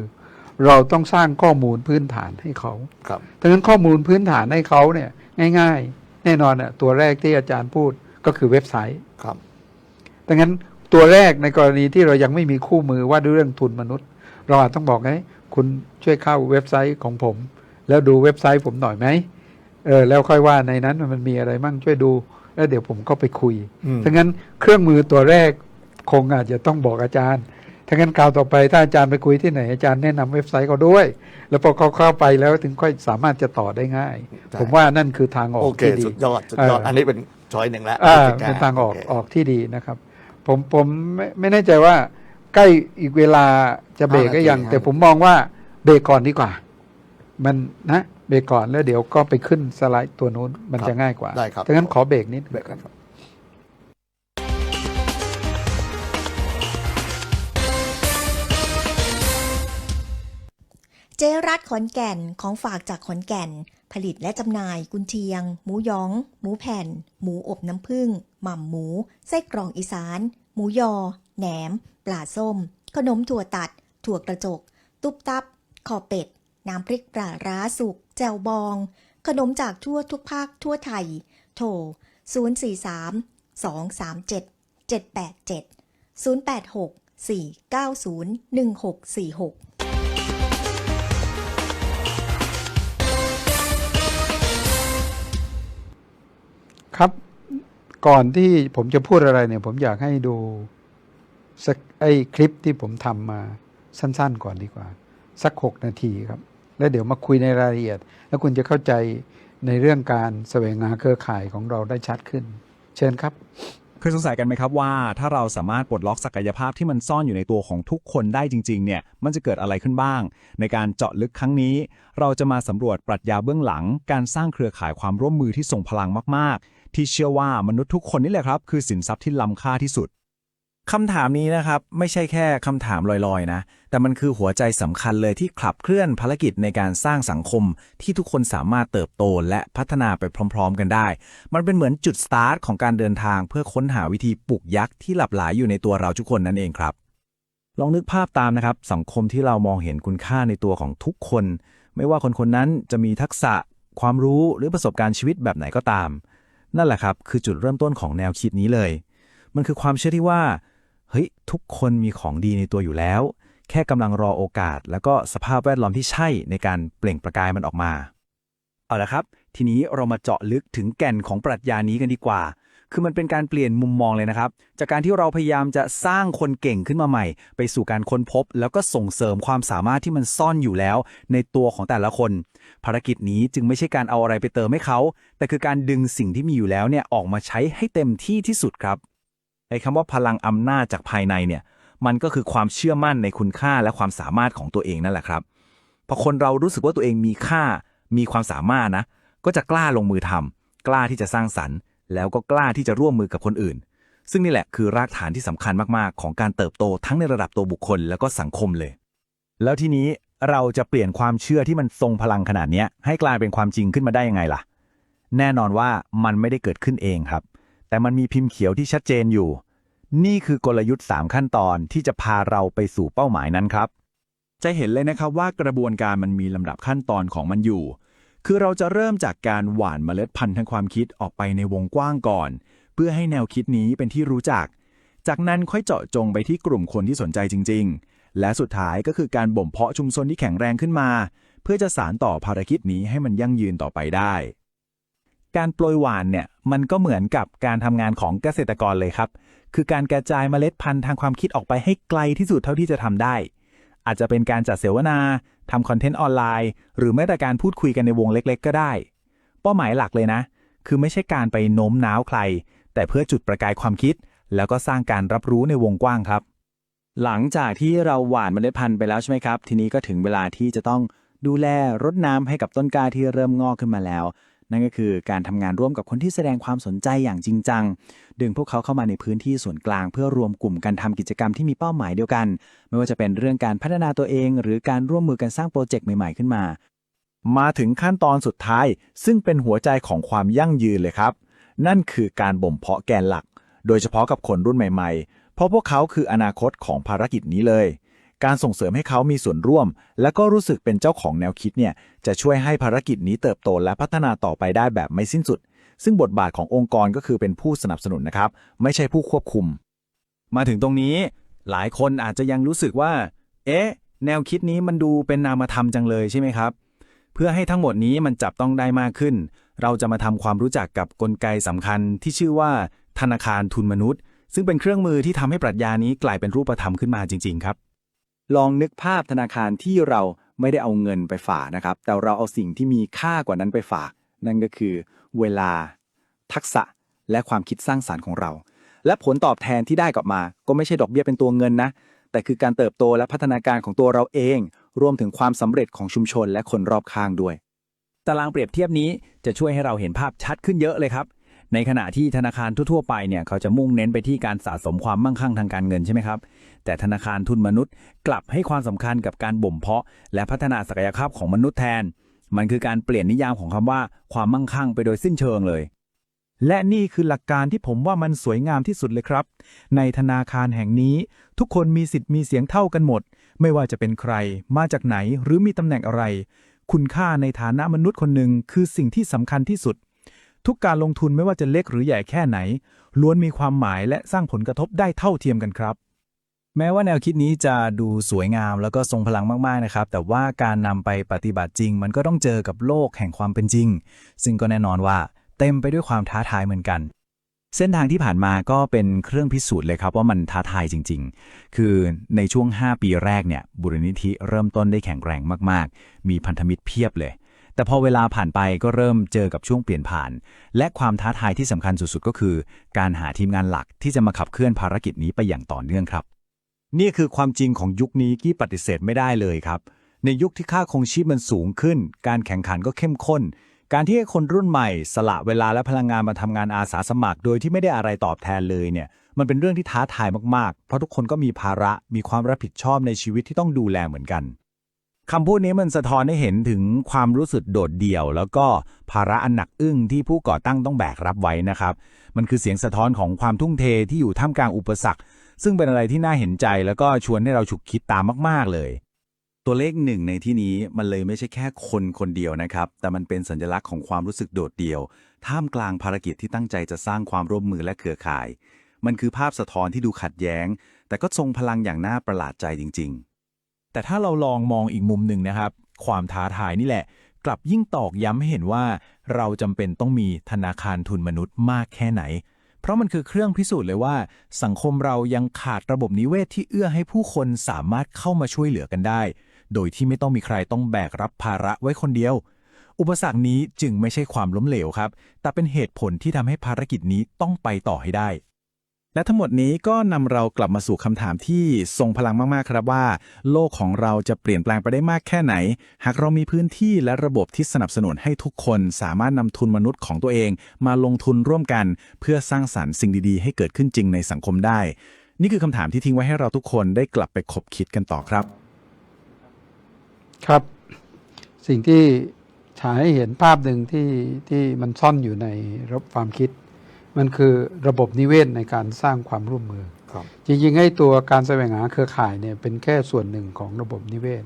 เราต้องสร้างข้อมูลพื้นฐานให้เขาดังนั้นข้อมูลพื้นฐานให้เขาเนี่ยง่ายๆแน่นอนตัวแรกที่อาจารย์พูด ก็คือเว็บไซต์ ครับ ดังนั้นตัวแรกในกรณีที่เรายังไม่มีคู่มือว่าด้วยเรื่องทุนมนุษย์ เราอาจต้องบอกให้คุณช่วยเข้าเว็บไซต์ของผม แล้วดูเว็บไซต์ผมหน่อยไหมแล้วค่อยว่าในนั้นมันมีอะไรมั่งช่วยดูแล้วเดี๋ยวผมก็ไปคุยดังนั้นเครื่องมือตัวแรกคงอาจจะต้องบอกอาจารย์ถ้างั้นคราวต่อไปถ้าอาจารย์ไปคุยที่ไหนอาจารย์แนะนำเว็บไซต์เขาด้วย แล้วพอเขาเข้าไปแล้วถึงค่อยสามารถจะต่อได้ง่าย ผมว่านั่นคือทางออก โอเค ที่ดี สุดยอดอันนี้เป็นช้อยหนึ่งแล้ว เป็นทางออกที่ดีนะครับ ผมไม่แน่ใจว่าใกล้อีกเวลาจะเบรกก็ยังแต่ผมมองว่าเบรกก่อนดีกว่า มันนะเบรกก่อนแล้วเดี๋ยวก็ไปขึ้นสไลด์ตัวนู้นมันจะง่ายกว่า ได้ครับ ดังนั้นขอเบรกนิด เบรกครับ เจรัตขอนแก่นของฝากจากขอนแก่นผลิตและจำหน่ายกุนเชียงหมูหยองหมูแผ่นหมูอบน้ำผึ้งหม่ำหมูไส้กรองอีสานหมูยอแหนมปลาส้มขนมถั่วตัดถั่วกระจกตุ๊บตับคอเป็ดน้ำพริกปลาร้าสุกแจ่วบองขนมจากทั่วทุกภาคทั่วไทยโทร043-237-787 086-490-1646ครับก่อนที่ผมจะพูดอะไรเนี่ยผมอยากให้ดูสักคลิปที่ผมทำมาสั้นๆก่อนดีกว่าสัก6 นาทีครับแล้วเดี๋ยวมาคุยในรายละเอียดแล้วคุณจะเข้าใจในเรื่องการแสวงหาเครือข่ายของเราได้ชัดขึ้นเชิญครับ เคยสงสัยกันไหมครับว่าถ้าเราสามารถปลดล็อกศักยภาพที่มันซ่อนอยู่ในตัวของทุกคนได้จริงๆเนี่ยมันจะเกิดอะไรขึ้นบ้างในการเจาะลึกครั้งนี้เราจะมาสำรวจปรัชญาเบื้องหลังการสร้างเครือข่ายความร่วมมือที่ทรงพลังมากๆที่เชื่อว่ามนุษย์ทุกคนนี่แหละครับคือสินทรัพย์ที่ล้ำค่าที่สุดคำถามนี้นะครับไม่ใช่แค่คำถามลอยๆนะแต่มันคือหัวใจสำคัญเลยที่ขับเคลื่อนภารกิจในการสร้างสังคมที่ทุกคนสามารถเติบโตและพัฒนาไปพร้อมๆกันได้มันเป็นเหมือนจุดสตาร์ทของการเดินทางเพื่อค้นหาวิธีปลุกยักษ์ที่หลับไหลอยู่ในตัวเราทุกคนนั่นเองครับลองนึกภาพตามนะครับสังคมที่เรามองเห็นคุณค่าในตัวของทุกคนไม่ว่าคนๆนั้นจะมีทักษะความรู้หรือประสบการณ์ชีวิตแบบไหนก็ตามนั่นแหละครับคือจุดเริ่มต้นของแนวคิดนี้เลยมันคือความเชื่อที่ว่าเฮ้ยทุกคนมีของดีในตัวอยู่แล้วแค่กำลังรอโอกาสแล้วก็สภาพแวดล้อมที่ใช่ในการเปล่งประกายมันออกมาเอาละครับทีนี้เรามาเจาะลึกถึงแก่นของปรัชญานี้กันดีกว่าคือมันเป็นการเปลี่ยนมุมมองเลยนะครับจากการที่เราพยายามจะสร้างคนเก่งขึ้นมาใหม่ไปสู่การค้นพบแล้วก็ส่งเสริมความสามารถที่มันซ่อนอยู่แล้วในตัวของแต่ละคนภารกิจนี้จึงไม่ใช่การเอาอะไรไปเติมให้เขาแต่คือการดึงสิ่งที่มีอยู่แล้วเนี่ยออกมาใช้ให้เต็มที่ที่สุดครับไอ้คำว่าพลังอำนาจจากภายในเนี่ยมันก็คือความเชื่อมั่นในคุณค่าและความสามารถของตัวเองนั่นแหละครับพอคนเรารู้สึกว่าตัวเองมีค่ามีความสามารถนะก็จะกล้าลงมือทำกล้าที่จะสร้างสรรค์แล้วก็กล้าที่จะร่วมมือกับคนอื่นซึ่งนี่แหละคือรากฐานที่สำคัญมากๆของการเติบโตทั้งในระดับตัวบุคคลแล้วก็สังคมเลยแล้วทีนี้เราจะเปลี่ยนความเชื่อที่มันทรงพลังขนาดนี้ให้กลายเป็นความจริงขึ้นมาได้ยังไงล่ะแน่นอนว่ามันไม่ได้เกิดขึ้นเองครับแต่มันมีพิมพ์เขียวที่ชัดเจนอยู่นี่คือกลยุทธ์3ขั้นตอนที่จะพาเราไปสู่เป้าหมายนั้นครับจะเห็นเลยนะครับว่ากระบวนการมันมีลำดับขั้นตอนของมันอยู่คือเราจะเริ่มจากการหว่านเมล็ดพันธุ์ทางความคิดออกไปในวงกว้างก่อนเพื่อให้แนวคิดนี้เป็นที่รู้จักจากนั้นค่อยเจาะจงไปที่กลุ่มคนที่สนใจจริงๆและสุดท้ายก็คือการบ่มเพาะชุมชนที่แข็งแรงขึ้นมาเพื่อจะสานต่อภารกิจนี้ให้มันยั่งยืนต่อไปได้การโปรยหว่านเนี่ยมันก็เหมือนกับการทำงานของเกษตรกรเลยครับคือการกระจายเมล็ดพันธุ์ทางความคิดออกไปให้ไกลที่สุดเท่าที่จะทำได้อาจจะเป็นการจัดเสวนาทำคอนเทนต์ออนไลน์หรือแม้แต่การพูดคุยกันในวงเล็กๆก็ได้เป้าหมายหลักเลยนะคือไม่ใช่การไปโน้มน้าวใครแต่เพื่อจุดประกายความคิดแล้วก็สร้างการรับรู้ในวงกว้างครับหลังจากที่เราหว่านเมล็ดพันธุ์ไปแล้วใช่ไหมครับทีนี้ก็ถึงเวลาที่จะต้องดูแลรดน้ำให้กับต้นกล้าที่เริ่มงอกขึ้นมาแล้วนั่นก็คือการทำงานร่วมกับคนที่แสดงความสนใจอย่างจริงจังดึงพวกเขาเข้ามาในพื้นที่ส่วนกลางเพื่อรวมกลุ่มกันทำกิจกรรมที่มีเป้าหมายเดียวกันไม่ว่าจะเป็นเรื่องการพัฒนาตัวเองหรือการร่วมมือกันสร้างโปรเจกต์ใหม่ๆขึ้นมาถึงขั้นตอนสุดท้ายซึ่งเป็นหัวใจของความยั่งยืนเลยครับนั่นคือการบ่มเพาะแกนหลักโดยเฉพาะกับคนรุ่นใหม่ๆเพราะพวกเขาคืออนาคตของภารกิจนี้เลยการส่งเสริมให้เขามีส่วนร่วมและก็รู้สึกเป็นเจ้าของแนวคิดเนี่ยจะช่วยให้ภารกิจนี้เติบโตและพัฒนาต่อไปได้แบบไม่สิ้นสุด ซึ่งบทบาทขององค์กรก็คือเป็นผู้สนับสนุนนะครับไม่ใช่ผู้ควบคุมมาถึงตรงนี้หลายคนอาจจะยังรู้สึกว่าแนวคิดนี้มันดูเป็นนามธรรมจังเลยใช่ไหมครับเพื่อให้ทั้งหมดนี้มันจับต้องได้มากขึ้นเราจะมาทำความรู้จักกับกลไกสำคัญที่ชื่อว่าธนาคารทุนมนุษย์ซึ่งเป็นเครื่องมือที่ทำให้ปรัชญานี้กลายเป็นรูปธรรมขึ้นมาจริงๆครับลองนึกภาพธนาคารที่เราไม่ได้เอาเงินไปฝากนะครับแต่เราเอาสิ่งที่มีค่ากว่านั้นไปฝากนั่นก็คือเวลาทักษะและความคิดสร้างสรรค์ของเราและผลตอบแทนที่ได้กลับมาก็ไม่ใช่ดอกเบี้ยเป็นตัวเงินนะแต่คือการเติบโตและพัฒนาการของตัวเราเองรวมถึงความสำเร็จของชุมชนและคนรอบข้างด้วยตารางเปรียบเทียบนี้จะช่วยให้เราเห็นภาพชัดขึ้นเยอะเลยครับในขณะที่ธนาคารทั่วๆไปเนี่ยเขาจะมุ่งเน้นไปที่การสะสมความมั่งคั่งทางการเงินใช่ไหมครับแต่ธนาคารทุนมนุษย์กลับให้ความสำคัญกับการบ่มเพาะและพัฒนาศักยภาพของมนุษย์แทนมันคือการเปลี่ยนนิยามของคำว่าความมั่งคั่งไปโดยสิ้นเชิงเลยและนี่คือหลักการที่ผมว่ามันสวยงามที่สุดเลยครับในธนาคารแห่งนี้ทุกคนมีสิทธิ์มีเสียงเท่ากันหมดไม่ว่าจะเป็นใครมาจากไหนหรือมีตำแหน่งอะไรคุณค่าในฐานะมนุษย์คนหนึ่งคือสิ่งที่สำคัญที่สุดทุกการลงทุนไม่ว่าจะเล็กหรือใหญ่แค่ไหนล้วนมีความหมายและสร้างผลกระทบได้เท่าเทียมกันครับแม้ว่าแนวคิดนี้จะดูสวยงามแล้วก็ทรงพลังมากๆนะครับแต่ว่าการนำไปปฏิบัติจริงมันก็ต้องเจอกับโลกแห่งความเป็นจริงซึ่งก็แน่นอนว่าเต็มไปด้วยความท้าทายเหมือนกันเส้นทางที่ผ่านมาก็เป็นเครื่องพิสูจน์เลยครับว่ามันท้าทายจริงๆคือในช่วง5ปีแรกเนี่ยบุรณิธิเริ่มต้นได้แข็งแกร่งมากๆมีพันธมิตรเพียบเลยแต่พอเวลาผ่านไปก็เริ่มเจอกับช่วงเปลี่ยนผ่านและความท้าทายที่สำคัญสุดๆก็คือการหาทีมงานหลักที่จะมาขับเคลื่อนภารกิจนี้ไปอย่างต่อเนื่องครับนี่คือความจริงของยุคนี้ที่ปฏิเสธไม่ได้เลยครับในยุคที่ค่าครองชีพมันสูงขึ้นการแข่งขันก็เข้มข้นการที่ให้คนรุ่นใหม่สละเวลาและพลังงานมาทำงานอาสาสมัครโดยที่ไม่ได้อะไรตอบแทนเลยเนี่ยมันเป็นเรื่องที่ท้าทายมากๆเพราะทุกคนก็มีภาระมีความรับผิดชอบในชีวิตที่ต้องดูแลเหมือนกันคำพูดนี้มันสะท้อนให้เห็นถึงความรู้สึกโดดเดี่ยวแล้วก็ภาระอันหนักอึ้งที่ผู้ก่อตั้งต้องแบกรับไว้นะครับมันคือเสียงสะท้อนของความทุ่มเทที่อยู่ท่ามกลางอุปสรรคซึ่งเป็นอะไรที่น่าเห็นใจแล้วก็ชวนให้เราฉุกคิดตามมากๆเลยตัวเลขหนึ่งในที่นี้มันเลยไม่ใช่แค่คนคนเดียวนะครับแต่มันเป็นสัญลักษณ์ของความรู้สึกโดดเดี่ยวท่ามกลางภารกิจที่ตั้งใจจะสร้างความร่วมมือและเครือข่ายมันคือภาพสะท้อนที่ดูขัดแย้งแต่ก็ทรงพลังอย่างน่าประหลาดใจจริงๆแต่ถ้าเราลองมองอีกมุมหนึ่งนะครับความท้าทายนี่แหละกลับยิ่งตอกย้ำให้เห็นว่าเราจำเป็นต้องมีธนาคารทุนมนุษย์มากแค่ไหนเพราะมันคือเครื่องพิสูจน์เลยว่าสังคมเรายังขาดระบบนิเวศที่เอื้อให้ผู้คนสามารถเข้ามาช่วยเหลือกันได้โดยที่ไม่ต้องมีใครต้องแบกรับภาระไว้คนเดียวอุปสรรคนี้จึงไม่ใช่ความล้มเหลวครับแต่เป็นเหตุผลที่ทำให้ภารกิจนี้ต้องไปต่อให้ได้และทั้งหมดนี้ก็นำเรากลับมาสู่คำถามที่ทรงพลังมากๆครับว่าโลกของเราจะเปลี่ยนแปลงไปได้มากแค่ไหนหากเรามีพื้นที่และระบบที่สนับสนุนให้ทุกคนสามารถนำทุนมนุษย์ของตัวเองมาลงทุนร่วมกันเพื่อสร้างสรรค์สิ่งดีๆให้เกิดขึ้นจริงในสังคมได้นี่คือคำถามที่ทิ้งไว้ให้เราทุกคนได้กลับไปคบคิดกันต่อครับครับสิ่งที่ฉายให้เห็นภาพหนึ่งที่มันซ่อนอยู่ในระบบความคิดมันคือระบบนิเวศในการสร้างความร่วมมือจริงๆให้ตัวการแสวงหาเครือข่ายเนี่ยเป็นแค่ส่วนหนึ่งของระบบนิเวศ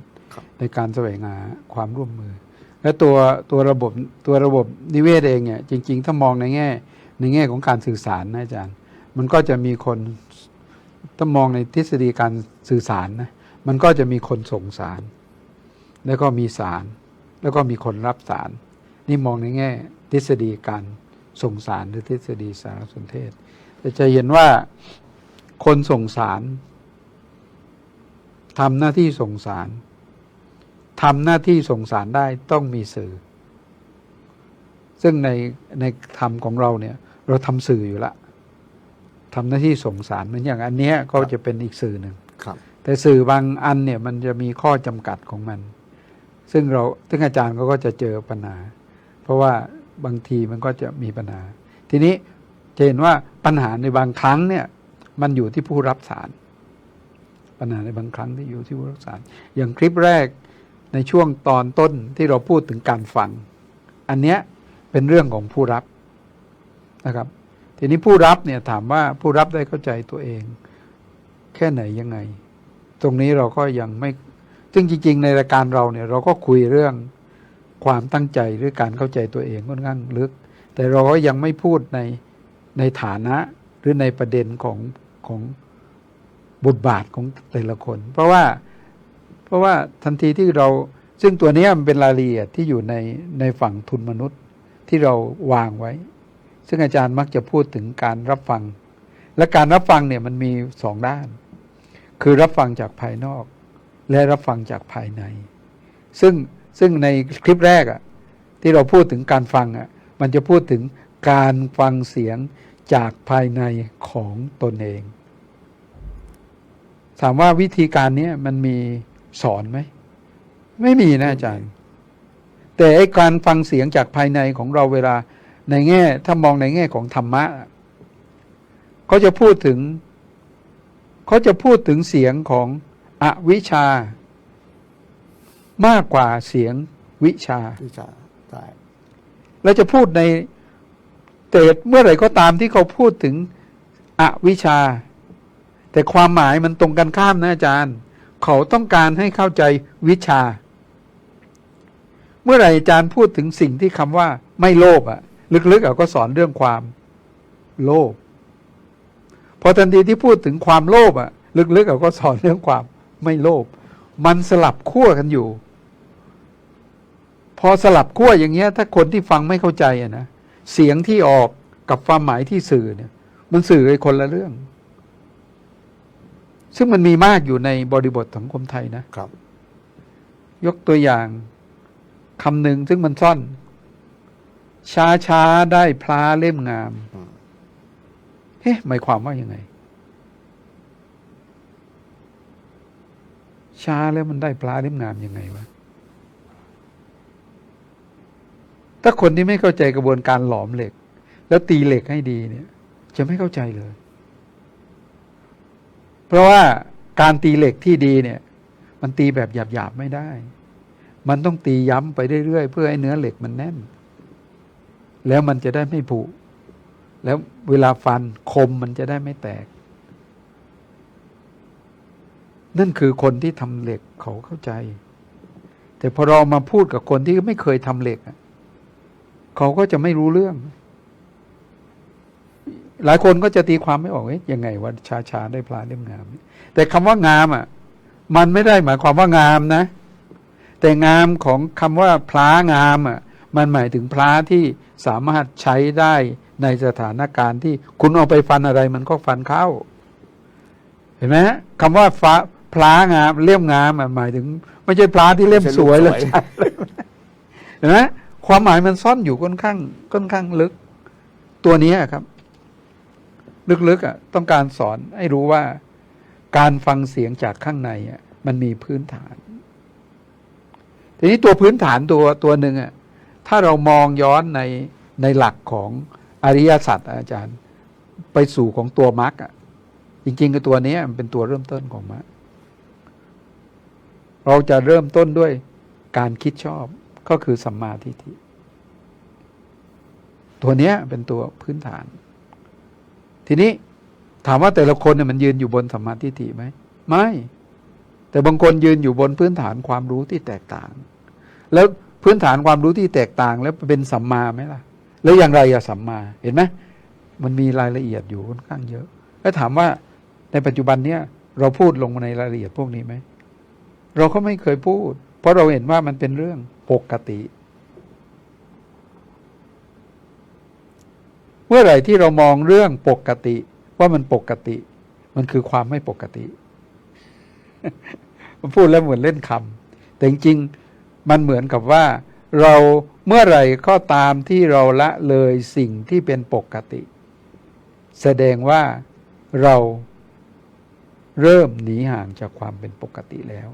ในการแสวงหาความร่วมมือและตัวระบบนิเวศเองเนี่ยจริงๆถ้ามองในแง่ของการสื่อสารนะอาจารย์มันก็จะมีคนถ้ามองในทฤษฎีการสื่อสารนะมันก็จะมีคนส่งสารแล้วก็มีสารแล้วก็มีคนรับสารนี่มองในแง่ทฤษฎีการส่งสารหรือทฤษฎีสารสนเทศแต่จะเห็นว่าคนส่งสารทำหน้าที่ส่งสารทำหน้าที่ส่งสารได้ต้องมีสื่อซึ่งในธรรมของเราเนี่ยเราทำสื่ออยู่ละทำหน้าที่ส่งสารเหมือนอย่างอันเนี้ยก็จะเป็นอีกสื่อหนึ่งแต่สื่อบางอันเนี่ยมันจะมีข้อจำกัดของมันซึ่งอาจารย์ก็จะเจอปัญหาเพราะว่าบางทีมันก็จะมีปัญหาทีนี้จะเห็นว่าปัญหาในบางครั้งเนี่ยมันอยู่ที่ผู้รับสารปัญหาในบางครั้งที่อยู่ที่ผู้รับสารอย่างคลิปแรกในช่วงตอนต้นที่เราพูดถึงการฟังอันเนี้ยเป็นเรื่องของผู้รับนะครับทีนี้ผู้รับเนี่ยถามว่าผู้รับได้เข้าใจตัวเองแค่ไหนยังไงตรงนี้เราก็ยังไม่ซึ่งจริงๆในรายการเราเนี่ยเราก็คุยเรื่องความตั้งใจหรือการเข้าใจตัวเองค่อนข้างลึกแต่ แต่เราก็ยังไม่พูดในฐานะหรือในประเด็นของบทบาทของแต่ละคน เพราะว่าทันทีที่เราซึ่งตัวนี้มันเป็นรายละเอียดที่อยู่ในฝั่งทุนมนุษย์ที่เราวางไว้ ซึ่งอาจารย์มักจะพูดถึงการรับฟัง และการรับฟังเนี่ยมันมีสองด้าน คือรับฟังจากภายนอกและรับฟังจากภายใน ซึ่งในคลิปแรกที่เราพูดถึงการฟังมันจะพูดถึงการฟังเสียงจากภายในของตนเองถามว่าวิธีการนี้มันมีสอนไหมไม่มีนะอาจารย์แต่ไอ้การฟังเสียงจากภายในของเราเวลาในแง่ถ้ามองในแง่ของธรรมะเขาจะพูดถึงเสียงของอวิชชามากกว่าเสียงวิชาใช่ เราจะพูดในแต่เมื่อไหร่ก็ตามที่เขาพูดถึงอวิชชาแต่ความหมายมันตรงกันข้ามนะอาจารย์เขาต้องการให้เข้าใจวิชาเมื่อไหร่อาจารย์พูดถึงสิ่งที่คำว่าไม่โลภลึกๆก็สอนเรื่องความโลภพอทันทีที่พูดถึงความโลภลึกๆก็สอนเรื่องความไม่โลภมันสลับขั้วกันอยู่พอสลับขั้วอย่างเงี้ยถ้าคนที่ฟังไม่เข้าใจนะเสียงที่ออกกับความหมายที่สื่อเนี่ยมันสื่อไอ้คนละเรื่องซึ่งมันมีมากอยู่ในบริบทสังคมไทยนะครับยกตัวอย่างคำหนึ่งซึ่งมันซ่อนช้าได้พลาเล่มงามหมายความว่ายังไงช้าแล้วมันได้พลาเล่มงามยังไงวะถ้าคนที่ไม่เข้าใจกระบวนการหลอมเหล็กแล้วตีเหล็กให้ดีเนี่ยจะไม่เข้าใจเลยเพราะว่าการตีเหล็กที่ดีเนี่ยมันตีแบบหยาบๆไม่ได้มันต้องตีย้ำไปเรื่อยๆเพื่อให้เนื้อเหล็กมันแน่นแล้วมันจะได้ไม่ผุแล้วเวลาฟันคมมันจะได้ไม่แตกนั่นคือคนที่ทำเหล็กเขาเข้าใจแต่พอเรามาพูดกับคนที่ไม่เคยทำเหล็กเขาก็จะไม่รู้เรื่องหลายคนก็จะตีความไม่ออกยังไงว่าช้าได้พลาเล่มงามแต่คำว่างามมันไม่ได้หมายความว่างามนะแต่งามของคำว่าพลางามมันหมายถึงพลาที่สามารถใช้ได้ในสถานการณ์ที่คุณเอาไปฟันอะไรมันก็ฟันเข้าเห็นไหมคำว่าพลางามเล่มงามหมายถึงไม่ใช่พลาที่เล่มสวยเลยเห็นไหมความหมายมันซ่อนอยู่ค่อนข้างลึกตัวนี้ครับลึกๆต้องการสอนให้รู้ว่าการฟังเสียงจากข้างในมันมีพื้นฐานทีนี้ตัวพื้นฐานตัวหนึ่งถ้าเรามองย้อนในหลักของอริยสัจอาจารย์ไปสู่ของตัวมรรคจริงๆตัวนี้มันเป็นตัวเริ่มต้นของมรรคเราจะเริ่มต้นด้วยการคิดชอบก็คือสัมมาทิฏฐิตัวนี้เป็นตัวพื้นฐานทีนี้ถามว่าแต่ละคนเนี่ยมันยืนอยู่บนสัมมาทิฏฐิไหมไม่แต่บางคนยืนอยู่บนพื้นฐานความรู้ที่แตกต่างแล้วพื้นฐานความรู้ที่แตกต่างแล้วเป็นสัมมาไหมล่ะแล้วอย่างไรสัมมาเห็นไหมมันมีรายละเอียดอยู่ค่อนข้างเยอะแล้วถามว่าในปัจจุบันเนี้ยเราพูดลงในรายละเอียดพวกนี้ไหมเราก็ไม่เคยพูดเพราะเราเห็นว่ามันเป็นเรื่องปกติเมื่อไหร่ที่เรามองเรื่องปกติว่ามันปกติมันคือความไม่ปกติ มันพูดแล้วเหมือนเล่นคำแต่จริงๆมันเหมือนกับว่าเราเมื่อไหร่ก็ตามที่เราละเลยสิ่งที่เป็นปกติแสดงว่าเราเริ่มหนีห่างจากความเป็นปกติแล้ว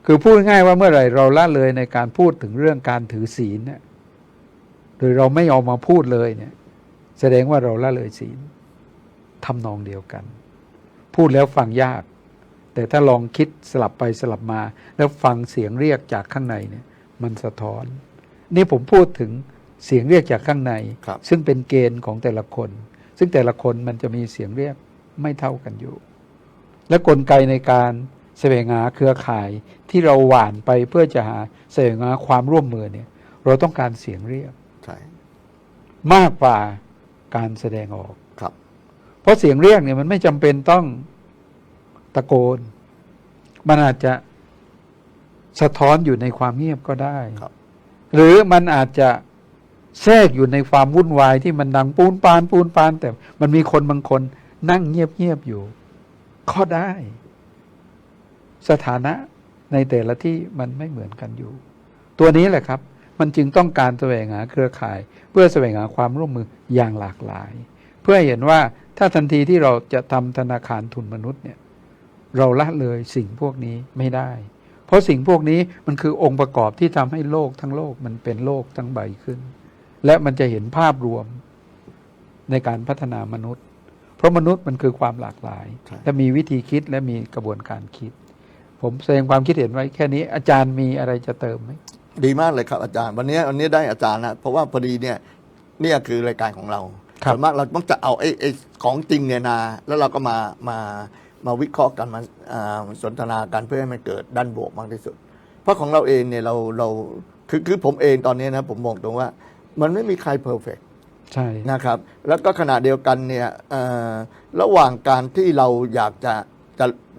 คือพูดง่ายว่าเมื่อไหร่เราละเลยในการพูดถึงเรื่องการถือศีลเนี่ยโดยเราไม่เอามาพูดเลยเนี่ยแสดงว่าเราละเลยศีลทำนองเดียวกันพูดแล้วฟังยากแต่ถ้าลองคิดสลับไปสลับมาแล้วฟังเสียงเรียกจากข้างในเนี่ยมันสะท้อนนี่ผมพูดถึงเสียงเรียกจากข้างในซึ่งเป็นเกณฑ์ของแต่ละคนซึ่งแต่ละคนมันจะมีเสียงเรียกไม่เท่ากันอยู่และกลไกในการแสวงหาเครือข่ายที่เราหว่านไปเพื่อจะหาแสวงหาความร่วมมือเนี่ยเราต้องการเสียงเรียก ใช่ มากกว่าการแสดงออก ครับ เพราะเสียงเรียกเนี่ยมันไม่จำเป็นต้องตะโกน มันอาจจะสะท้อนอยู่ในความเงียบก็ได้ ครับ หรือมันอาจจะแทรกอยู่ในความวุ่นวายที่มันดังปูนปานปูนปาน แต่มันมีคนบางคนนั่งเงียบๆอยู่ก็ได้ สถานะในแต่ละที่มันไม่เหมือนกันอยู่ ตัวนี้แหละครับ มันจึงต้องการแสวงหาเครือข่าย เพื่อแสวงหาความร่วมมืออย่างหลากหลาย เพื่อให้เห็นว่าถ้าทันทีที่เราจะทำธนาคารทุนมนุษย์เนี่ย เราละเลยสิ่งพวกนี้ไม่ได้ เพราะสิ่งพวกนี้มันคือองค์ประกอบที่ทำให้โลกทั้งโลกมันเป็นโลกทั้งใบขึ้น และมันจะเห็นภาพรวมในการพัฒนามนุษย์ เพราะมนุษย์มันคือความหลากหลาย ใช่ และมีวิธีคิดและมีกระบวนการคิด ผมแสดงความคิดเห็นไว้แค่นี้ อาจารย์มีอะไรจะเติมไหม ดีมากเลยครับอาจารย์ วันนี้ได้อาจารย์นะเพราะว่าพอดีเนี่ยคือรายการของเรา ครับ ส่วนมากเราต้องจะเอาไอ้ของจริงเนี่ยนะแล้วเราก็มาวิเคราะห์กันมาสนทนากันเพื่อให้มันเกิดด้านบวกมากที่สุด เพราะของเราเองเนี่ยเราคือผมเองตอนนี้นะผมมองตรงว่ามันไม่มีใครเพอร์เฟก ใช่ นะครับแล้วก็ขณะเดียวกันเนี่ยระหว่างการที่เราอยากจะ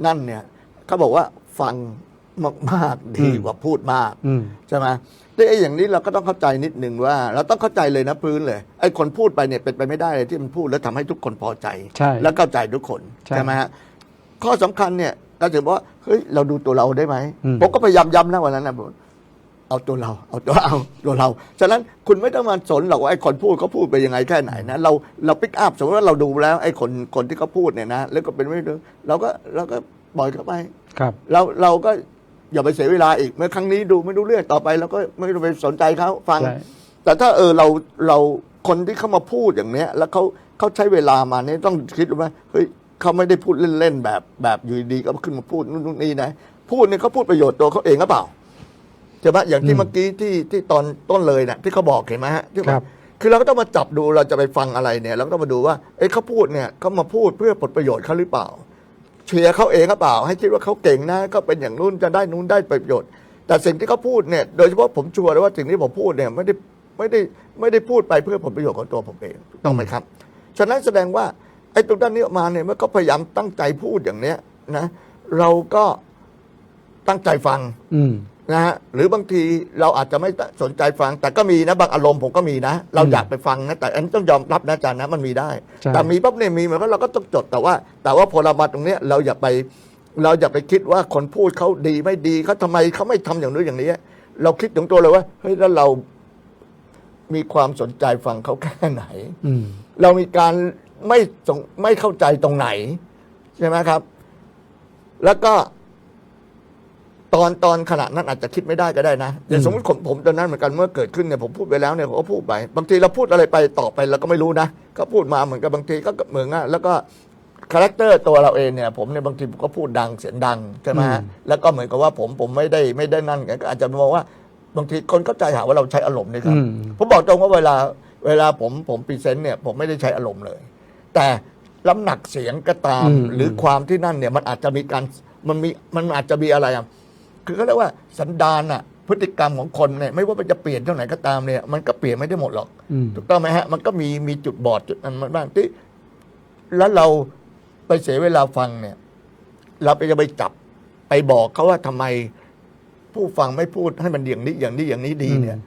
นั่นเนี่ยเขาบอกว่าฟังมากๆดีกว่าพูดมาก อืม ใช่ไหมแต่ไอ้อย่างนี้เราก็ต้องเข้าใจนิดหนึ่งว่า เราต้องเข้าใจเลยนะพื้นเลยไอ้คนพูดไปเนี่ยเป็นไปไม่ได้เลยที่มันพูดแล้วทำให้ทุกคนพอใจ ใช่ แล้วเข้าใจทุกคน ใช่ ไหมฮะข้อสำคัญเนี่ยเราถือว่าเฮ้ยเราดูตัวเราได้ไหม อืม ผมก็พยายามย้ำนะวันนั้นนะเอาตัวเราฉะนั้นคุณไม่ต้องมาสนหรอกว่าไอ้คนพูดเขาพูดไปยังไงแค่ไหนนะเราปิกอัพสมมติว่าเราดูแล้วไอ้คนที่เขาพูดเนี่ยนะแล้วก็เป็นไม่ได้เราก็ปล่อยเข้าไป ครับ เราก็อย่าไปเสียเวลาอีกเมื่อครั้งนี้ดูไม่รู้เรื่องต่อไปเราก็ไม่ต้องไปสนใจเขาฟัง ใช่ แต่ถ้าเราคนที่เขามาพูดอย่างเนี้ย แล้วเขาใช้เวลามาเนี่ยต้องคิดว่าเฮ้ยเขาไม่ได้พูดเล่นๆแบบอยู่ดีก็ขึ้นมาพูดนู่นนี่นะพูดเนี่ยเขาพูดประโยชน์ตัวเขาเองหรือเปล่าใช่ไหมอย่างที่เมื่อกี้ที่ตอนต้นเลยเนี่ยที่เขาบอกเห็นไหมฮะที่ ครับ คือเราก็ต้องมาจับดูเราจะไปฟังอะไรเนี่ยเราก็ต้องมาดูว่าเอ้เขาพูดเนี่ยเขามาพูดเพื่อผลประโยชน์เขาหรือเปล่า เชียร์เขาเองหรือเปล่า ให้คิดว่าเขาเก่งนะเขาเป็นอย่างนู้นจะได้นู้นได้ประโยชน์ แต่สิ่งที่เขาพูดเนี่ยโดยเฉพาะผมชัวร์เลยว่าสิ่งที่ผมพูดเนี่ยไม่ได้พูดไปเพื่อผลประโยชน์ของตัวผมเองถูกต้องไหมครับฉะนั้นแสดงว่าไอ้ตรงด้านนี้ออกมาเนี่ยเมื่อเขาพยายามตั้งใจพูดอย่างเนี้ยนะเราก็ตั้งใจฟัง อืม นะฮะหรือบางทีเราอาจจะไม่สนใจฟัง แต่ก็มีนะบางอารมณ์ผมก็มีนะ เราอยากไปฟังนะแต่อันนี้ต้องยอมรับนะอาจารย์นะมันมีได้ ใช่ แต่มีปั๊บเนี่ยมีเหมือนกันเราก็ต้องจดแต่ว่าพอเรามาตรงเนี้ยเราอย่าไปคิดว่าคนพูดเขาดีไม่ดีเขาทำไมเขาไม่ทำอย่างนู้นอย่างนี้ เราคิดถึงตัวเลยว่าเฮ้ยแล้วเรามีความสนใจฟังเขาแค่ไหน อืม เรามีการไม่เข้าใจตรงไหนใช่ไหมครับ แล้วก็ตอนขณะนั้นอาจจะคิดไม่ได้ก็ได้นะอย่างสมมติผมตอนนั้นเหมือนกันเมื่อเกิดขึ้นเนี่ยผมพูดไปแล้วเนี่ยผมก็พูดไปบางทีเราพูดอะไรไปต่อไปเราก็ไม่รู้นะก็พูดมาเหมือนกับบางทีก็เหมือนแล้วก็คาแรคเตอร์ตัวเราเองเนี่ยผมเนี่ยบางทีผมก็พูดดังเสียงดังใช่ไหมฮะแล้วก็เหมือนกับว่าผมไม่ได้นั่นกันก็อาจจะมองว่าบางทีคนเข้าใจหาว่าเราใช้อารมณ์นี่ครับ อืม ผมบอกตรงว่าเวลาผมพรีเซนต์เนี่ยผมไม่ได้ใช้อารมณ์เลย แต่ลำหนักเสียงก็ตาม หรือความที่นั่นเนี่ยมันอาจจะมีการมันอาจจะมีอะไรอ่ะคือเขาเรียกว่าสันดานอ่ะพฤติกรรมของคนเนี่ยไม่ว่ามันจะเปลี่ยนเท่าไหร่ก็ตามเนี่ยมันก็เปลี่ยนไม่ได้หมดหรอก อืม ถูกต้องไหมฮะมันก็มีจุดบอดจุดนั้นบ้างที่แล้วเราไปเสียเวลาฟังเนี่ย เราจะไปจับไปบอกเขาว่าทำไมผู้ฟังไม่พูดให้มันอย่างนี้ดีเนี่ย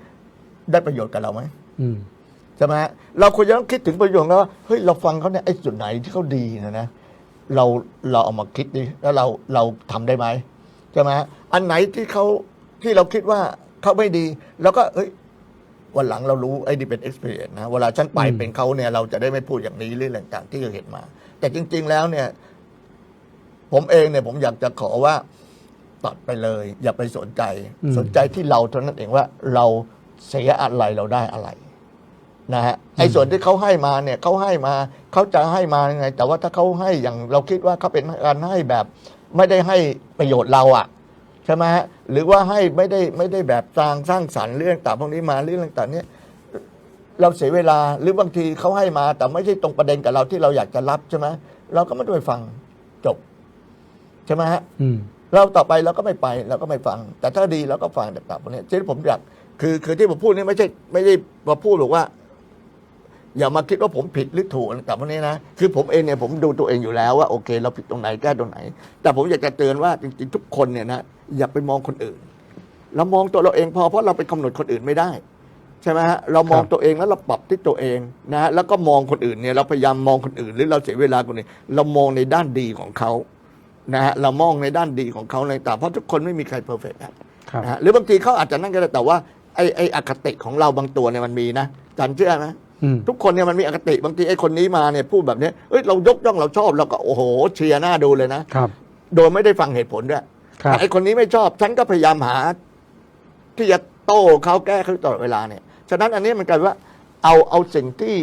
ได้ประโยชน์กับเราไหม อืม ใช่ไหมฮะเราควรจะต้องคิดถึงประโยชน์แล้วว่าเฮ้ยเราฟังเขาเนี่ยไอ้จุดไหนที่เขาดีนะเราเอามาคิดดิแล้วเราทำได้ไหมใช่ไหมฮะอันไหนที่เราคิดว่าเขาไม่ดีเราก็เฮ้ยวันหลังเรารู้ไอ้นี่เป็น experience นะเวลาฉันไปเป็นเขาเนี่ยเราจะได้ไม่พูดอย่างนี้หรืออะไรต่างๆที่เราเห็นมา แต่จริง ๆแล้วเนี่ย ผมเองเนี่ยผมอยากจะขอว่าตัดไปเลย อย่าไปสนใจ สนใจที่เราเท่านั้นเองว่าเราเสียอะไรเราได้อะไรนะฮะไอ้ส่วนที่เขาให้มาเนี่ยเขาให้มาเขาจะให้มายังไง แต่ว่าถ้าเขาให้อย่างเราคิดว่าเขาเป็นการให้แบบ ไม่ได้ให้ประโยชน์เราอะใช่ไหมฮะหรือว่าให้ไม่ได้แบบสร้างสรรค์เรื่องต่างพวกนี้มาเรื่องต่างๆเนี่ยเราเสียเวลาหรือบางทีเขาให้มา แต่ไม่ใช่ตรงประเด็นกับเราที่เราอยากจะรับใช่ไหมเราก็ไม่ต้องไปฟังจบใช่ไหมฮะ อืม เราต่อไปเราก็ไม่ไปเราก็ไม่ฟัง แต่ถ้าดีเราก็ฟังต่างๆพวกนี้ที่ผมอยาก คือที่ผมพูดนี่ไม่ได้มาพูดหรอกว่า อย่ามาคิดว่าผมผิดหรือถูกแต่พวกนี้นะคือผมเองเนี่ยผมดูตัวเองอยู่แล้วว่าโอเค เราผิดตรงไหนแก้ตรงไหน แต่ผมอยากจะเตือนว่าจริงๆทุกคนเนี่ยนะอย่าไปมองคนอื่น เรามองตัวเราเองพอเพราะเราไปกำหนดคนอื่นไม่ได้ใช่ไหมฮะเรามองตัวเองแล้วเราปรับที่ตัวเองนะฮะแล้วก็มองคนอื่นเนี่ยเราพยายามมองคนอื่นหรือเราเสียเวลาคนอื่นเรามองในด้านดีของเขานะฮะเรามองในด้านดีของเขาในต่างเพราะทุกคนไม่มีใครเพอร์เฟกต์นะฮะหรือบางทีเขาอาจจะนั่นก็ได้แต่ว่าไอ้อคติของเราบางตัวเนี่ยมันมีนะจันเชื่อไหมทุกคนเนี่ยมันมีอคติบางทีไอ้คนนี้มาเนี่ยพูดแบบนี้เอ้ยเรายกย่องเราชอบเราก็โอ้โหเชียร์หน้าดูเลยนะครับโดยไม่ได้ฟังเหตุผลด้วยแต่ไอ้คนนี้ไม่ชอบฉันก็พยายามหาที่จะโต้เขาแก้เขาตลอดเวลาเนี่ยฉะนั้นอันนี้มันกลายว่าเอาสิ่งที่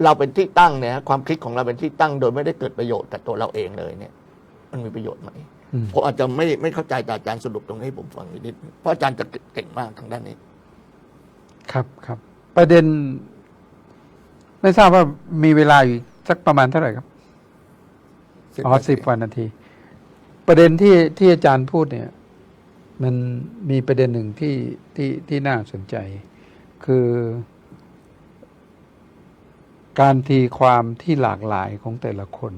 เราเป็นที่ตั้งเนี่ยความคิดของเราเป็นที่ตั้งโดยไม่ได้เกิดประโยชน์กับตัวเราเองเลยเนี่ยมันมีประโยชน์ไหมผมอาจจะไม่เข้าใจแต่อาจารย์สรุปตรงนี้ให้ผมฟังนิดเพราะอาจารย์จะเก่งมากทางด้านนี้ครับประเด็นไม่ทราบว่ามีเวลาอยู่สักประมาณเท่าไหร่ครับ10 กว่านาทีประเด็นที่อาจารย์พูดเนี่ยมันมีประเด็นหนึ่งที่น่าสนใจคือการตีความที่หลากหลายของแต่ละคน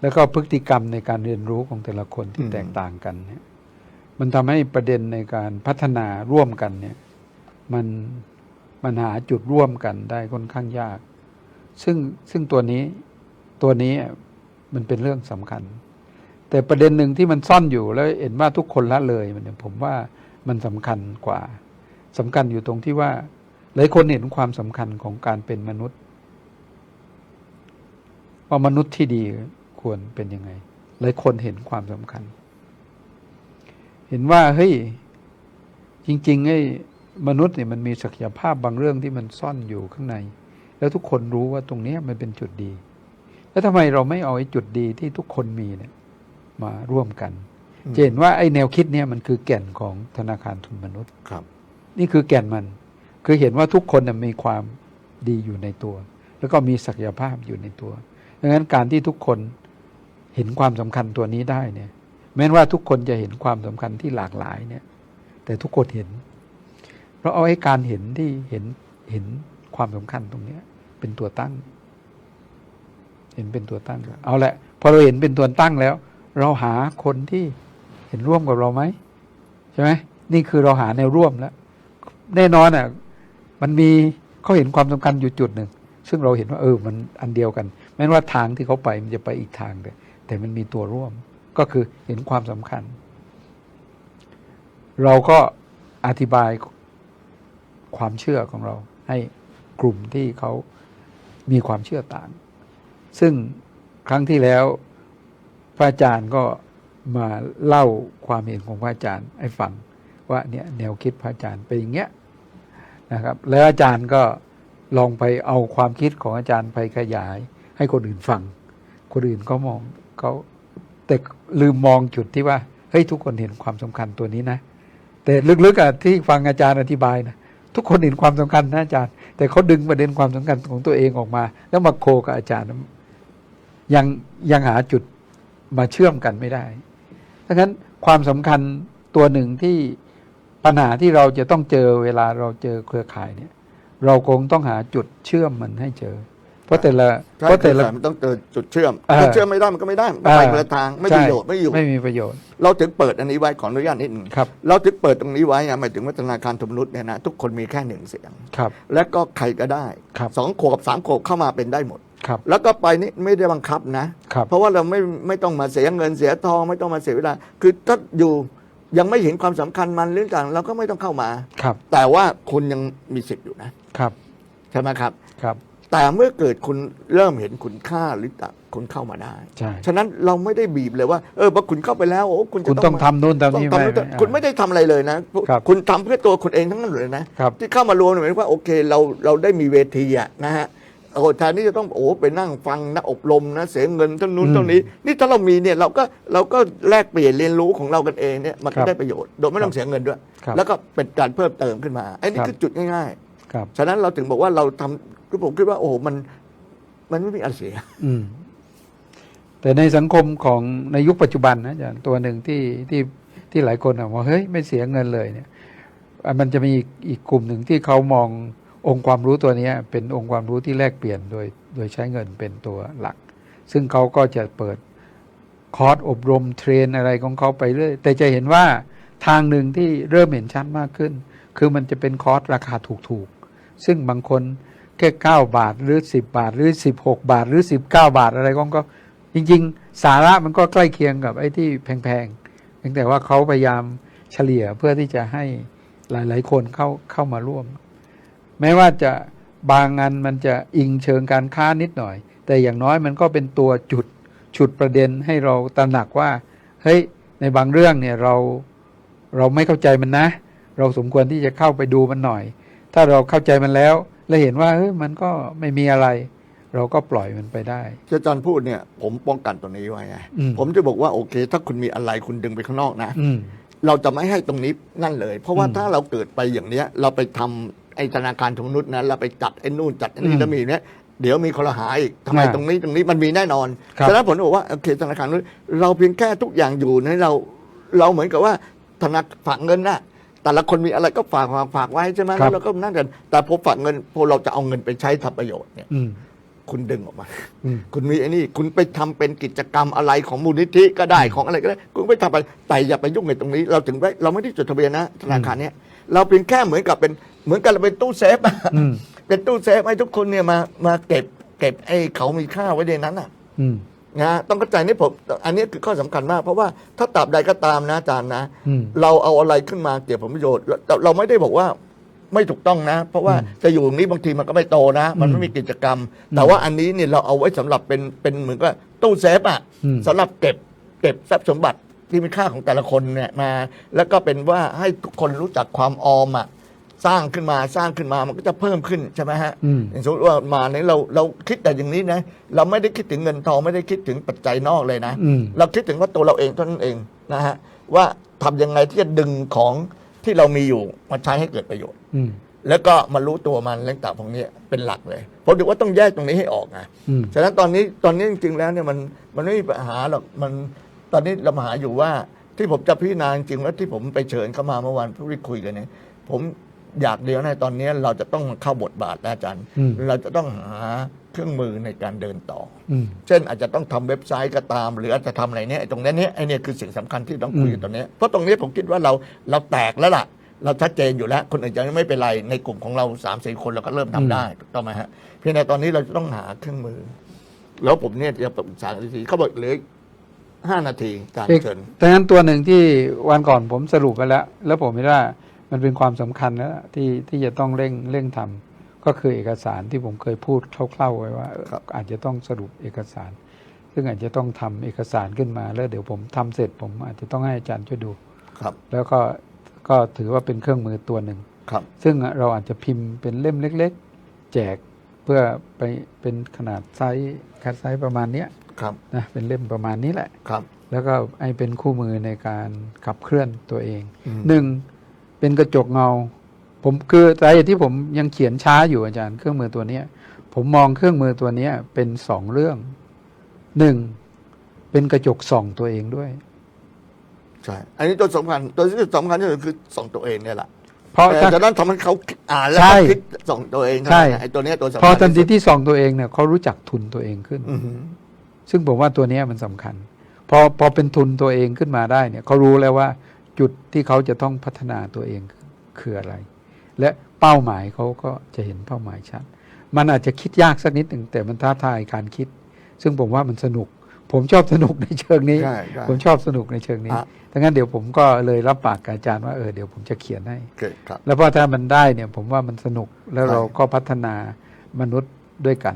แล้วก็พฤติกรรมในการเรียนรู้ของแต่ละคนที่แตกต่างกันเนี่ยมันทำให้ประเด็นในการพัฒนาร่วมกันเนี่ยมันหาจุดร่วมกันได้ค่อนข้างยากซึ่งตัวนี้มันเป็นเรื่องสำคัญแต่ประเด็นหนึ่งที่มันซ่อนอยู่แล้วเห็นว่าทุกคนละเลยมันผมว่ามันสำคัญกว่าสำคัญอยู่ตรงที่ว่าหลายคนเห็นความสำคัญของการเป็นมนุษย์ว่ามนุษย์ที่ดีควรเป็นยังไงหลายคนเห็นความสำคัญเห็นว่าเฮ้ยจริงๆไอ้มนุษย์เนี่ยมันมีศักยภาพบางเรื่องที่มันซ่อนอยู่ข้างในแล้วทุกคนรู้ว่าตรงนี้มันเป็นจุดดีแล้วทำไมเราไม่เอาไอ้จุดดีที่ทุกคนมีเนี่ยมาร่วมกันจะเห็นว่าไอ้แนวคิดเนี่ยมันคือแก่นของธนาคารทุนมนุษย์ครับนี่คือแก่นมันคือเห็นว่าทุกคนมีความดีอยู่ในตัวแล้วก็มีศักยภาพอยู่ในตัวดังนั้นการที่ทุกคนเห็นความสำคัญตัวนี้ได้เนี่ยแม้ว่าทุกคนจะเห็นความสำคัญที่หลากหลายเนี่ยแต่ทุกคนเห็นเพราะเอาไอ้การเห็นที่เห็นความสำคัญตรงนี้เป็นตัวตั้งเห็นเป็นตัวตั้งเอาละพอเราเห็นเป็นตัวตั้งแล้วเราหาคนที่เห็นร่วมกับเราไหมใช่ไหมนี่คือเราหาแนวร่วมแล้วแน่นอนมันมีเขาเห็นความสำคัญอยู่จุดหนึ่งซึ่งเราเห็นว่ามันอันเดียวกันแม้ว่าทางที่เขาไปมันจะไปอีกทางแต่มันมีตัวร่วมก็คือเห็นความสำคัญเราก็อธิบายความเชื่อของเราให้กลุ่มที่เขามีความเชื่อต่างซึ่งครั้งที่แล้วพระอาจารย์ก็มาเล่าความเห็นของพระอาจารย์ให้ฟังว่าเนี่ยแนวคิดพระอาจารย์เป็นอย่างเงี้ยนะครับแล้วอาจารย์ก็ลองไปเอาความคิดของอาจารย์ไปขยายให้คนอื่นฟังคนอื่นก็มองเขาแต่ลืมมองจุดที่ว่าเฮ้ยทุกคนเห็นความสำคัญตัวนี้นะแต่ลึกๆที่ฟังอาจารย์อธิบายนะทุกคนเห็นความสำคัญนะอาจารย์แต่เขาดึงประเด็นความสำคัญของตัวเองออกมาแล้วมาโคกับอาจารย์ยังหาจุดมาเชื่อมกันไม่ได้ดังนั้นความสำคัญตัวหนึ่งที่ปัญหาที่เราจะต้องเจอเวลาเราเจอเครือข่ายเนี่ยเราคงต้องหาจุดเชื่อมมันให้เจอเพราะแต่ละมันต้องเจอจุดเชื่อมถ้าเชื่อมไม่ได้มันก็ไม่ได้มันไปคนละทางไม่มีประโยชน์ไม่อยู่ไม่มีประโยชน์เราถึงเปิดอันนี้ไว้ขออนุญาตนิดหนึ่งเราถึงเปิดตรงนี้ไว้หมายถึงว่าธนาคารทุนมนุษย์เนี่ยนะทุกคนมีแค่1 เสียงและก็ใครก็ได้2 ขวบ3 ขวบเข้ามาเป็นได้หมดแล้วก็ไปนี่ไม่ได้บังคับนะเพราะว่าเราไม่ต้องมาเสียเงินเสียทองไม่ต้องมาเสียเวลาคือถ้าอยู่ยังไม่เห็นความสำคัญมันเรื่องต่างเราก็ไม่ต้องเข้ามาแต่ว่าคุณยังมีสิทธิ์อยู่นะครับใช่ไหมครับแต่เมื่อเกิดคุณเริ่มเห็นคุณค่าหรือคุณเข้ามาได้ฉะนั้นเราไม่ได้บีบเลยว่าพอคุณเข้าไปแล้วคุณจะต้องทำนู่นทำนี่คุณไม่ได้ทำอะไรเลยนะคุณทำเพื่อตัวคุณเองทั้งนั้นเลยนะที่เข้ามารวมหมายว่าโอเคเราได้มีเวทีนะฮะแทนที่จะต้องไปนั่งฟังนะอบรมนะเสียเงินเท่านู้นเท่านี้นี่ถ้าเรามีเนี่ยเราก็แลกเปลี่ยนเรียนรู้ของเรากันเองเนี่ยมันก็ได้ประโยชน์โดยไม่ต้องเสียเงินด้วยแล้วก็เป็นการเพิ่มเติมขึ้นมาไอ้นี่คือจุดง่ายๆฉะนั้นเราถึงบอกว่าเราทำคือผมคิดว่ามันไม่มีอะไรเสียแต่ในสังคมของในยุคปัจจุบันนะอาจารย์ตัวหนึ่งที่หลายคนบอกเฮ้ยไม่เสียเงินเลยเนี่ย มันจะมีอีกกลุ่มหนึ่งที่เขามององค์ความรู้ตัวนี้เป็นองค์ความรู้ที่แลกเปลี่ยนโดยใช้เงินเป็นตัวหลัก ซึ่งเขาก็จะเปิดคอร์สอบรมเทรนอะไรของเขาไปเรื่อยแต่จะเห็นว่าทางหนึ่งที่เริ่มเห็นชัดมากขึ้น คือมันจะเป็นคอร์สราคาถูกๆซึ่งบางคนแค่9 บาทหรือ10 บาทหรือ16 บาทหรือ19 บาทอะไรก็จริงๆสาระมันก็ใกล้เคียงกับไอ้ที่แพงๆเพียงแต่ว่าเขาพยายามเฉลี่ยเพื่อที่จะให้หลายๆคนเข้ามาร่วม แม้ว่าจะบางงานมันจะอิงเชิงการค้านิดหน่อย แต่อย่างน้อยมันก็เป็นตัวฉุดประเด็นให้เราตระหนักว่าเฮ้ยในบางเรื่องเนี่ยเราไม่เข้าใจมันนะ เราสมควรที่จะเข้าไปดูมันหน่อย ถ้าเราเข้าใจมันแล้วและเห็นว่าเฮ้ยมันก็ไม่มีอะไร เราก็ปล่อยมันไปได้ ที่อาจารย์พูดเนี่ยผมป้องกันตัวนี้ไว้ไง อืม ผมจะบอกว่าโอเค ถ้าคุณมีอะไรคุณดึงไปข้างนอกนะ อืม เราจะไม่ให้ตรงนี้นั่นเลย เพราะว่า อืม ถ้าเราเกิดไปอย่างเนี้ยเราไปทำไอ้ธนาคารของมนุษย์นะเราไปจัดไอ้นู่นจัดไอ้นี่แล้วมีเนี่ยเดี๋ยวมีคนละหาอีกทำไมตรงนี้มันมีแน่นอน ครับ ฉะนั้นผมบอกว่าโอเคธนาคารนู้นเราเพียงแค่ทุกอย่างอยู่ในเราเหมือนกับว่าธนาคารฝากเงินนะแต่ละคนมีอะไรก็ฝากไว้ใช่ไหมแล้วเราก็นั่งกันแต่พอฝากเงินพอเราจะเอาเงินไปใช้ทำประโยชน์เนี่ย อืม คุณดึงออกมา อืม คุณมีไอ้นี่คุณไปทำเป็นกิจกรรมอะไรของมูลนิธิก็ได้ของอะไรก็ได้คุณไปทำไปแต่อย่าไปยุ่งในตรงนี้ เราถึงเราไม่ได้จดทะเบียนนะธนาคารเนี้ยเราเพียงแค่เหมือนกับเราเป็นตู้เซฟอะ อืม เป็นตู้เซฟให้ทุกคนเนี่ยมาเก็บไอ้เขามีค่าไว้ในนั้นอ่ะ อืม นะต้องเข้าใจนี่ผมอันนี้คือข้อสำคัญมาก เพราะว่าถ้าตราบใดก็ตามนะอาจารย์นะ อืม เราเอาอะไรขึ้นมาเก็บผลประโยชน์เราไม่ได้บอกว่าไม่ถูกต้องนะ เพราะว่าจะอยู่ตรงนี้บางทีมันก็ไม่โตนะ มันไม่มีกิจกรรม แต่ว่าอันนี้เนี่ยเราเอาไว้สำหรับเป็นเหมือนกับตู้เซฟอ่ะ อืม สำหรับเก็บทรัพย์สมบัติที่มีค่าของแต่ละคนเนี่ยมา แล้วก็เป็นว่าให้ทุกคนรู้จักความออมอ่ะสร้างขึ้นมามันก็จะเพิ่มขึ้นใช่ไหมฮะ อืม อย่างสมมติว่ามาเนี่ยเราคิดแต่อย่างนี้นะเราไม่ได้คิดถึงเงินทองไม่ได้คิดถึงปัจจัยนอกเลยนะ อืม เราคิดถึงว่าตัวเราเองเท่านั้นเองนะฮะว่าทำยังไงที่จะดึงของที่เรามีอยู่มาใช้ให้เกิดประโยชน์ อืม แล้วก็มารู้ตัวมันเรื่องต่างพวกนี้เป็นหลักเลยผมถือว่าต้องแยกตรงนี้ให้ออกนะ อืม ฉะนั้นตอนนี้จริงๆแล้วเนี่ยมันไม่มีปัญหาหรอกมันตอนนี้เรามาหาอยู่ว่าที่ผมจะพิจารณาจริงๆแล้วที่ผมไปเชิญเข้ามาเมื่อวานพูดคุยกันเนี่ยผมอยากเดียวนะตอนนี้เราจะต้องเข้าบทบาทแล้วอาจารย์ อืม เราจะต้องหาเครื่องมือในการเดินต่อ อืม เช่นอาจจะต้องทำเว็บไซต์ก็ตาม หรืออาจจะทำอะไรเนี่ยไอ้ตรงนี้ไอ้เนี่ยคือสิ่งสำคัญที่ต้องคุยกันตรงนี้เพราะตรงนี้ผมคิดว่าเราแตกแล้วล่ะ เราชัดเจนอยู่แล้วคนอื่นจะไม่เป็นไรในกลุ่มของเรา3-4 คนเราก็เริ่มทำได้ถูกต้องไหมฮะเพียงแต่ตอนนี้เราจะต้องหาเครื่องมือ แล้วผมเนี่ยจะปรึกษาทีเขาบอกเหลือ5 นาทีการเชิญ ดังนั้นตัวหนึ่งที่วันก่อนผมสรุปไปแล้วผมคิดว่ามันเป็นความสำคัญแล้วที่จะต้องเร่งทำก็คือเอกสารที่ผมเคยพูดคร่าวๆไว้ว่าอาจจะต้องสรุปเอกสาร ซึ่งอาจจะต้องทำเอกสารขึ้นมาแล้วเดี๋ยวผมทำเสร็จผมอาจจะต้องให้อาจารย์ช่วยดู ครับ แล้วก็ถือว่าเป็นเครื่องมือตัวหนึ่ง ครับ ซึ่งเราอาจจะพิมพ์เป็นเล่มเล็กๆ แจกเพื่อไปเป็นขนาดไซส์ประมาณเนี้ย ครับ นะเป็นเล่มประมาณนี้แหละ ครับ แล้วก็ให้เป็นคู่มือในการขับเคลื่อนตัวเอง อืม หนึ่งเป็นกระจกเงา ผมคือสาเหตุที่ผมยังเขียนช้าอยู่อาจารย์เครื่องมือตัวเนี้ย ผมมองเครื่องมือตัวเนี้ยเป็น2 เรื่องหนึ่งเป็นกระจกส่องตัวเองด้วย ใช่อันนี้ตัวสำคัญตัวที่สำคัญที่สุดคือส่องตัวเองเนี่ยแหละ เพราะ แต่ ถ้า ฉะนั้นทำให้เขาอ่านแล้ว ใช่ ก็คิดส่องตัวเอง ใช่ ไอ้ตัวเนี้ยตัวสำคัญ พอทันทีที่ส่องตัวเองเนี่ยเขารู้จักทุนตัวเองขึ้น อือหือ ซึ่งผมว่าตัวเนี้ยมันสำคัญ พอเป็นทุนตัวเองขึ้นมาได้เนี่ยเขารู้แล้วว่าจุดที่เขาจะต้องพัฒนาตัวเองคืออะไร และเป้าหมายเขาก็จะเห็นเป้าหมายชัด มันอาจจะคิดยากสักนิดหนึ่งแต่มันท้าทายการคิด ซึ่งผมว่ามันสนุก ผมชอบสนุกในเชิงนี้ ใช่ใช่ ผมชอบสนุกในเชิงนี้ อ่ะ ดังนั้นเดี๋ยวผมก็เลยรับปากกับอาจารย์ว่าเดี๋ยวผมจะเขียนให้ โอเคครับ แล้วพอถ้ามันได้เนี่ยผมว่ามันสนุกแล้ว ใช่ เราก็พัฒนามนุษย์ด้วยกัน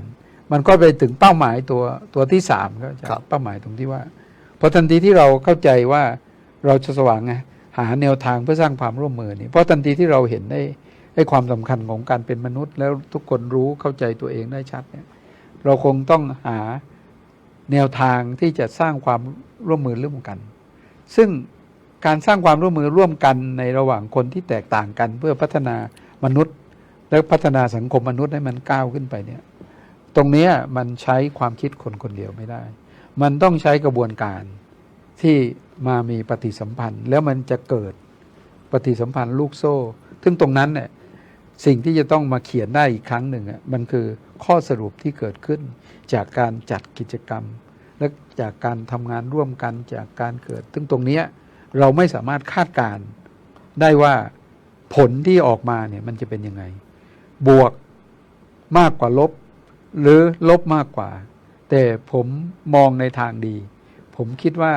มันก็ไปถึงเป้าหมายตัวที่3ก็จะเป้าหมายตรงที่ว่าพอทันทีที่เราเข้าใจว่าเราจะสว่างไงหาแนวทางเพื่อสร้างความร่วมมือนี่เพราะทันทีที่เราเห็นได้ความสำคัญของการเป็นมนุษย์ แล้วทุกคนรู้เข้าใจตัวเองได้ชัดเนี่ยเราคงต้องหาแนวทางที่จะสร้างความร่วมมือร่วมกัน ซึ่งการสร้างความร่วมมือร่วมกันในระหว่างคนที่แตกต่างกัน เพื่อพัฒนามนุษย์ และพัฒนาสังคมมนุษย์ให้มันก้าวขึ้นไปเนี่ยตรงนี้มันใช้ความคิดคนคนเดียวไม่ได้ มันต้องใช้กระบวนการที่มามีปฏิสัมพันธ์ แล้วมันจะเกิดปฏิสัมพันธ์ลูกโซ่ ซึ่งตรงนั้นเนี่ยสิ่งที่จะต้องมาเขียนได้อีกครั้งหนึ่งมันคือข้อสรุปที่เกิดขึ้นจากการจัดกิจกรรม และจากการทำงานร่วมกันจากการเกิด ซึ่งตรงนี้เราไม่สามารถคาดการณ์ได้ว่าผลที่ออกมาเนี่ยมันจะเป็นยังไงบวกมากกว่าลบหรือลบมากกว่าแต่ผมมองในทางดีผมคิดว่า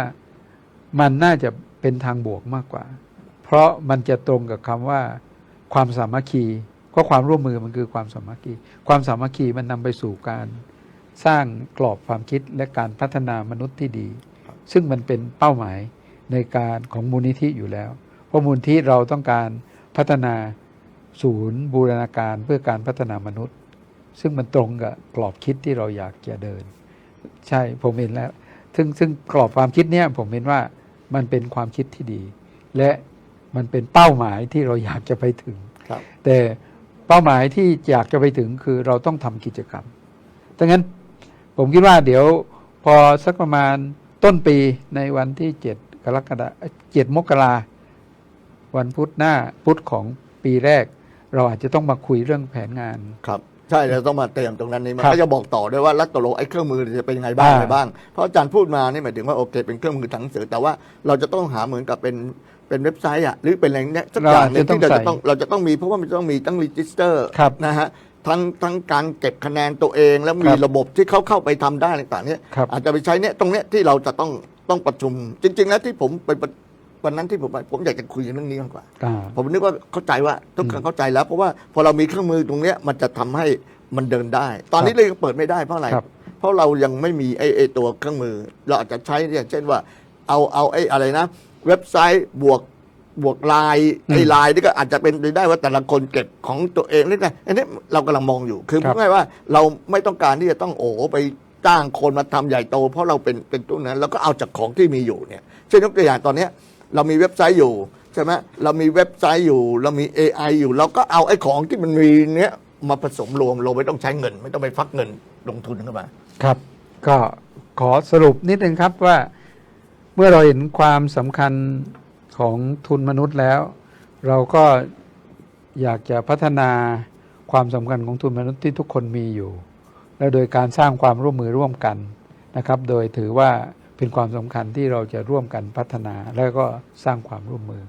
มันน่าจะเป็นทางบวกมากกว่าเพราะมันจะตรงกับคำว่าความสามัคคีเพราะความร่วมมือมันคือความสามัคคีความสามัคคีมันนำไปสู่การสร้างกรอบความคิดและการพัฒนามนุษย์ที่ดีซึ่งมันเป็นเป้าหมายในการของมูลนิธิอยู่แล้วเพราะมูลนิธิเราต้องการพัฒนาศูนย์บูรณาการเพื่อการพัฒนามนุษย์ซึ่งมันตรงกับกรอบคิดที่เราอยากจะเดินใช่ผมเห็นแล้วซึ่งกรอบความคิดเนี้ยผมเห็นว่ามันเป็นความคิดที่ดีและมันเป็นเป้าหมายที่เราอยากจะไปถึงแต่เป้าหมายที่อยากจะไปถึงคือเราต้องทำกิจกรรมดังนั้นผมคิดว่าเดี๋ยวพอสักประมาณต้นปีในวันที่7 มกราวันพุธหน้าพุธของปีแรกเราอาจจะต้องมาคุยเรื่องแผนงานครับใช่เราต้องมาเตรียมตรงนั้นนี้มันก็จะบอกต่อด้วยว่ารัฐตกลงไอ้เครื่องมือจะเป็นยังไงบ้างอะไรบ้างเพราะอาจารย์พูดมานี่หมายถึงว่าโอเคเป็นเครื่องมือทางหนังสือแต่ว่าเราจะต้องหาเหมือนกับเป็นเว็บไซต์หรือเป็นอะไรเนี้ยสักอย่างนึงที่เราจะต้องมีเพราะว่ามันจะต้องมีตั้งรีจิสเตอร์นะฮะทั้งการเก็บคะแนนตัวเองแล้วมีระบบที่เข้าไปทำได้ต่างๆเนี้ยอาจจะไปใช้เนี้ยตรงเนี้ยที่เราจะต้องประชุมจริงๆแล้วที่ผมไปวันนั้นที่ผมอยากจะคุยเรื่องนี้มากกว่าผมนึกว่าเข้าใจว่าทุกคนเข้าใจแล้วเพราะว่าพอเรามีเครื่องมือตรงเนี้ยมันจะทำให้มันเดินได้ตอนนี้เลยเปิดไม่ได้เพราะอะไรเพราะเรายังไม่มีไอ้ตัวเครื่องมือเราอาจจะใช้อย่างเช่นว่าเอาไอ้อะไรนะเว็บไซต์บวกไลน์ไอ้ไลน์นี่ก็อาจจะเป็นไปได้ว่าแต่ละคนเก็บของตัวเองนี่ไงอันนี้เรากำลังมองอยู่คือพูดง่ายว่าเราไม่ต้องการที่จะต้องไปจ้างคนมาทำใหญ่โตเพราะเราเป็นตัวนั้นเราก็เอาจากของที่มีอยู่เนี่ยเช่นยกตัวอย่างตอนนี้เรามีเว็บไซต์อยู่ใช่ไหมเรามีเว็บไซต์อยู่เรามี AI อยู่เราก็เอาไอ้ของที่มันมีเนี้ยมาผสมรวมเราไม่ต้องใช้เงินไม่ต้องไปฟักเงินลงทุนเข้ามาครับก็ขอสรุปนิดนึงครับว่าเมื่อเราเห็นความสำคัญของทุนมนุษย์แล้วเราก็อยากจะพัฒนาความสำคัญของทุนมนุษย์ที่ทุกคนมีอยู่และโดยการสร้างความร่วมมือร่วมกันนะครับโดยถือว่าเป็นความสำคัญที่เราจะร่วมกันพัฒนาแล้วก็สร้างความร่วมมือ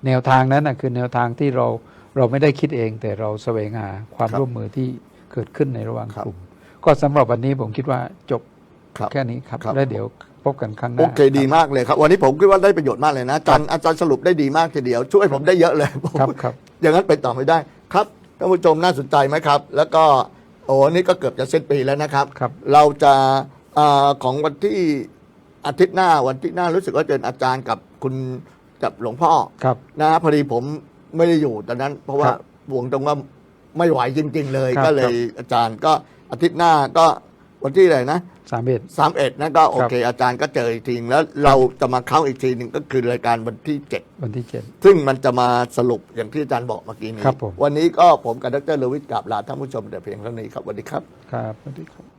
แนวทางนั้นคือแนวทางที่เราไม่ได้คิดเองแต่เราแสวงหาความร่วมมือที่เกิดขึ้นในระหว่างกลุ่มก็สำหรับวันนี้ผมคิดว่าจบแค่นี้ครับแล้วเดี๋ยวพบกันครั้งหน้าโอเคดีมากเลยครับวันนี้ผมคิดว่าได้ประโยชน์มากเลยนะอาจารย์สรุปได้ดีมากทีเดียวช่วยผมได้เยอะเลยครับอย่างนั้นไปต่อไม่ได้ครับท่านผู้ชมน่าสนใจไหมครับแล้วก็นี่ก็เกือบจะเส้นปีแล้วนะครับเราจะของวันที่อาทิตย์หน้าวันที่หน้ารู้สึกว่าเจออาจารย์กับคุณกับหลวงพ่อนะพอดีผมไม่ได้อยู่ตอนนั้นเพราะว่าบวงตรงว่าไม่ไหวจริงๆเลยก็เลยอาจารย์ก็อาทิตย์หน้าก็วันที่อะไรนะ31นะก็โอเคอาจารย์ก็เจออีกทีแล้วเราจะมาเข้าอีกทีหนึ่งก็คือรายการวันที่7ซึ่งมันจะมาสรุปอย่างที่อาจารย์บอกเมื่อกี้นี้วันนี้ก็ผมกับดร.เลวิทกราบลาท่านผู้ชมแต่เพียงเท่านี้ครับสวัสดีครับครับสวัสดีครับ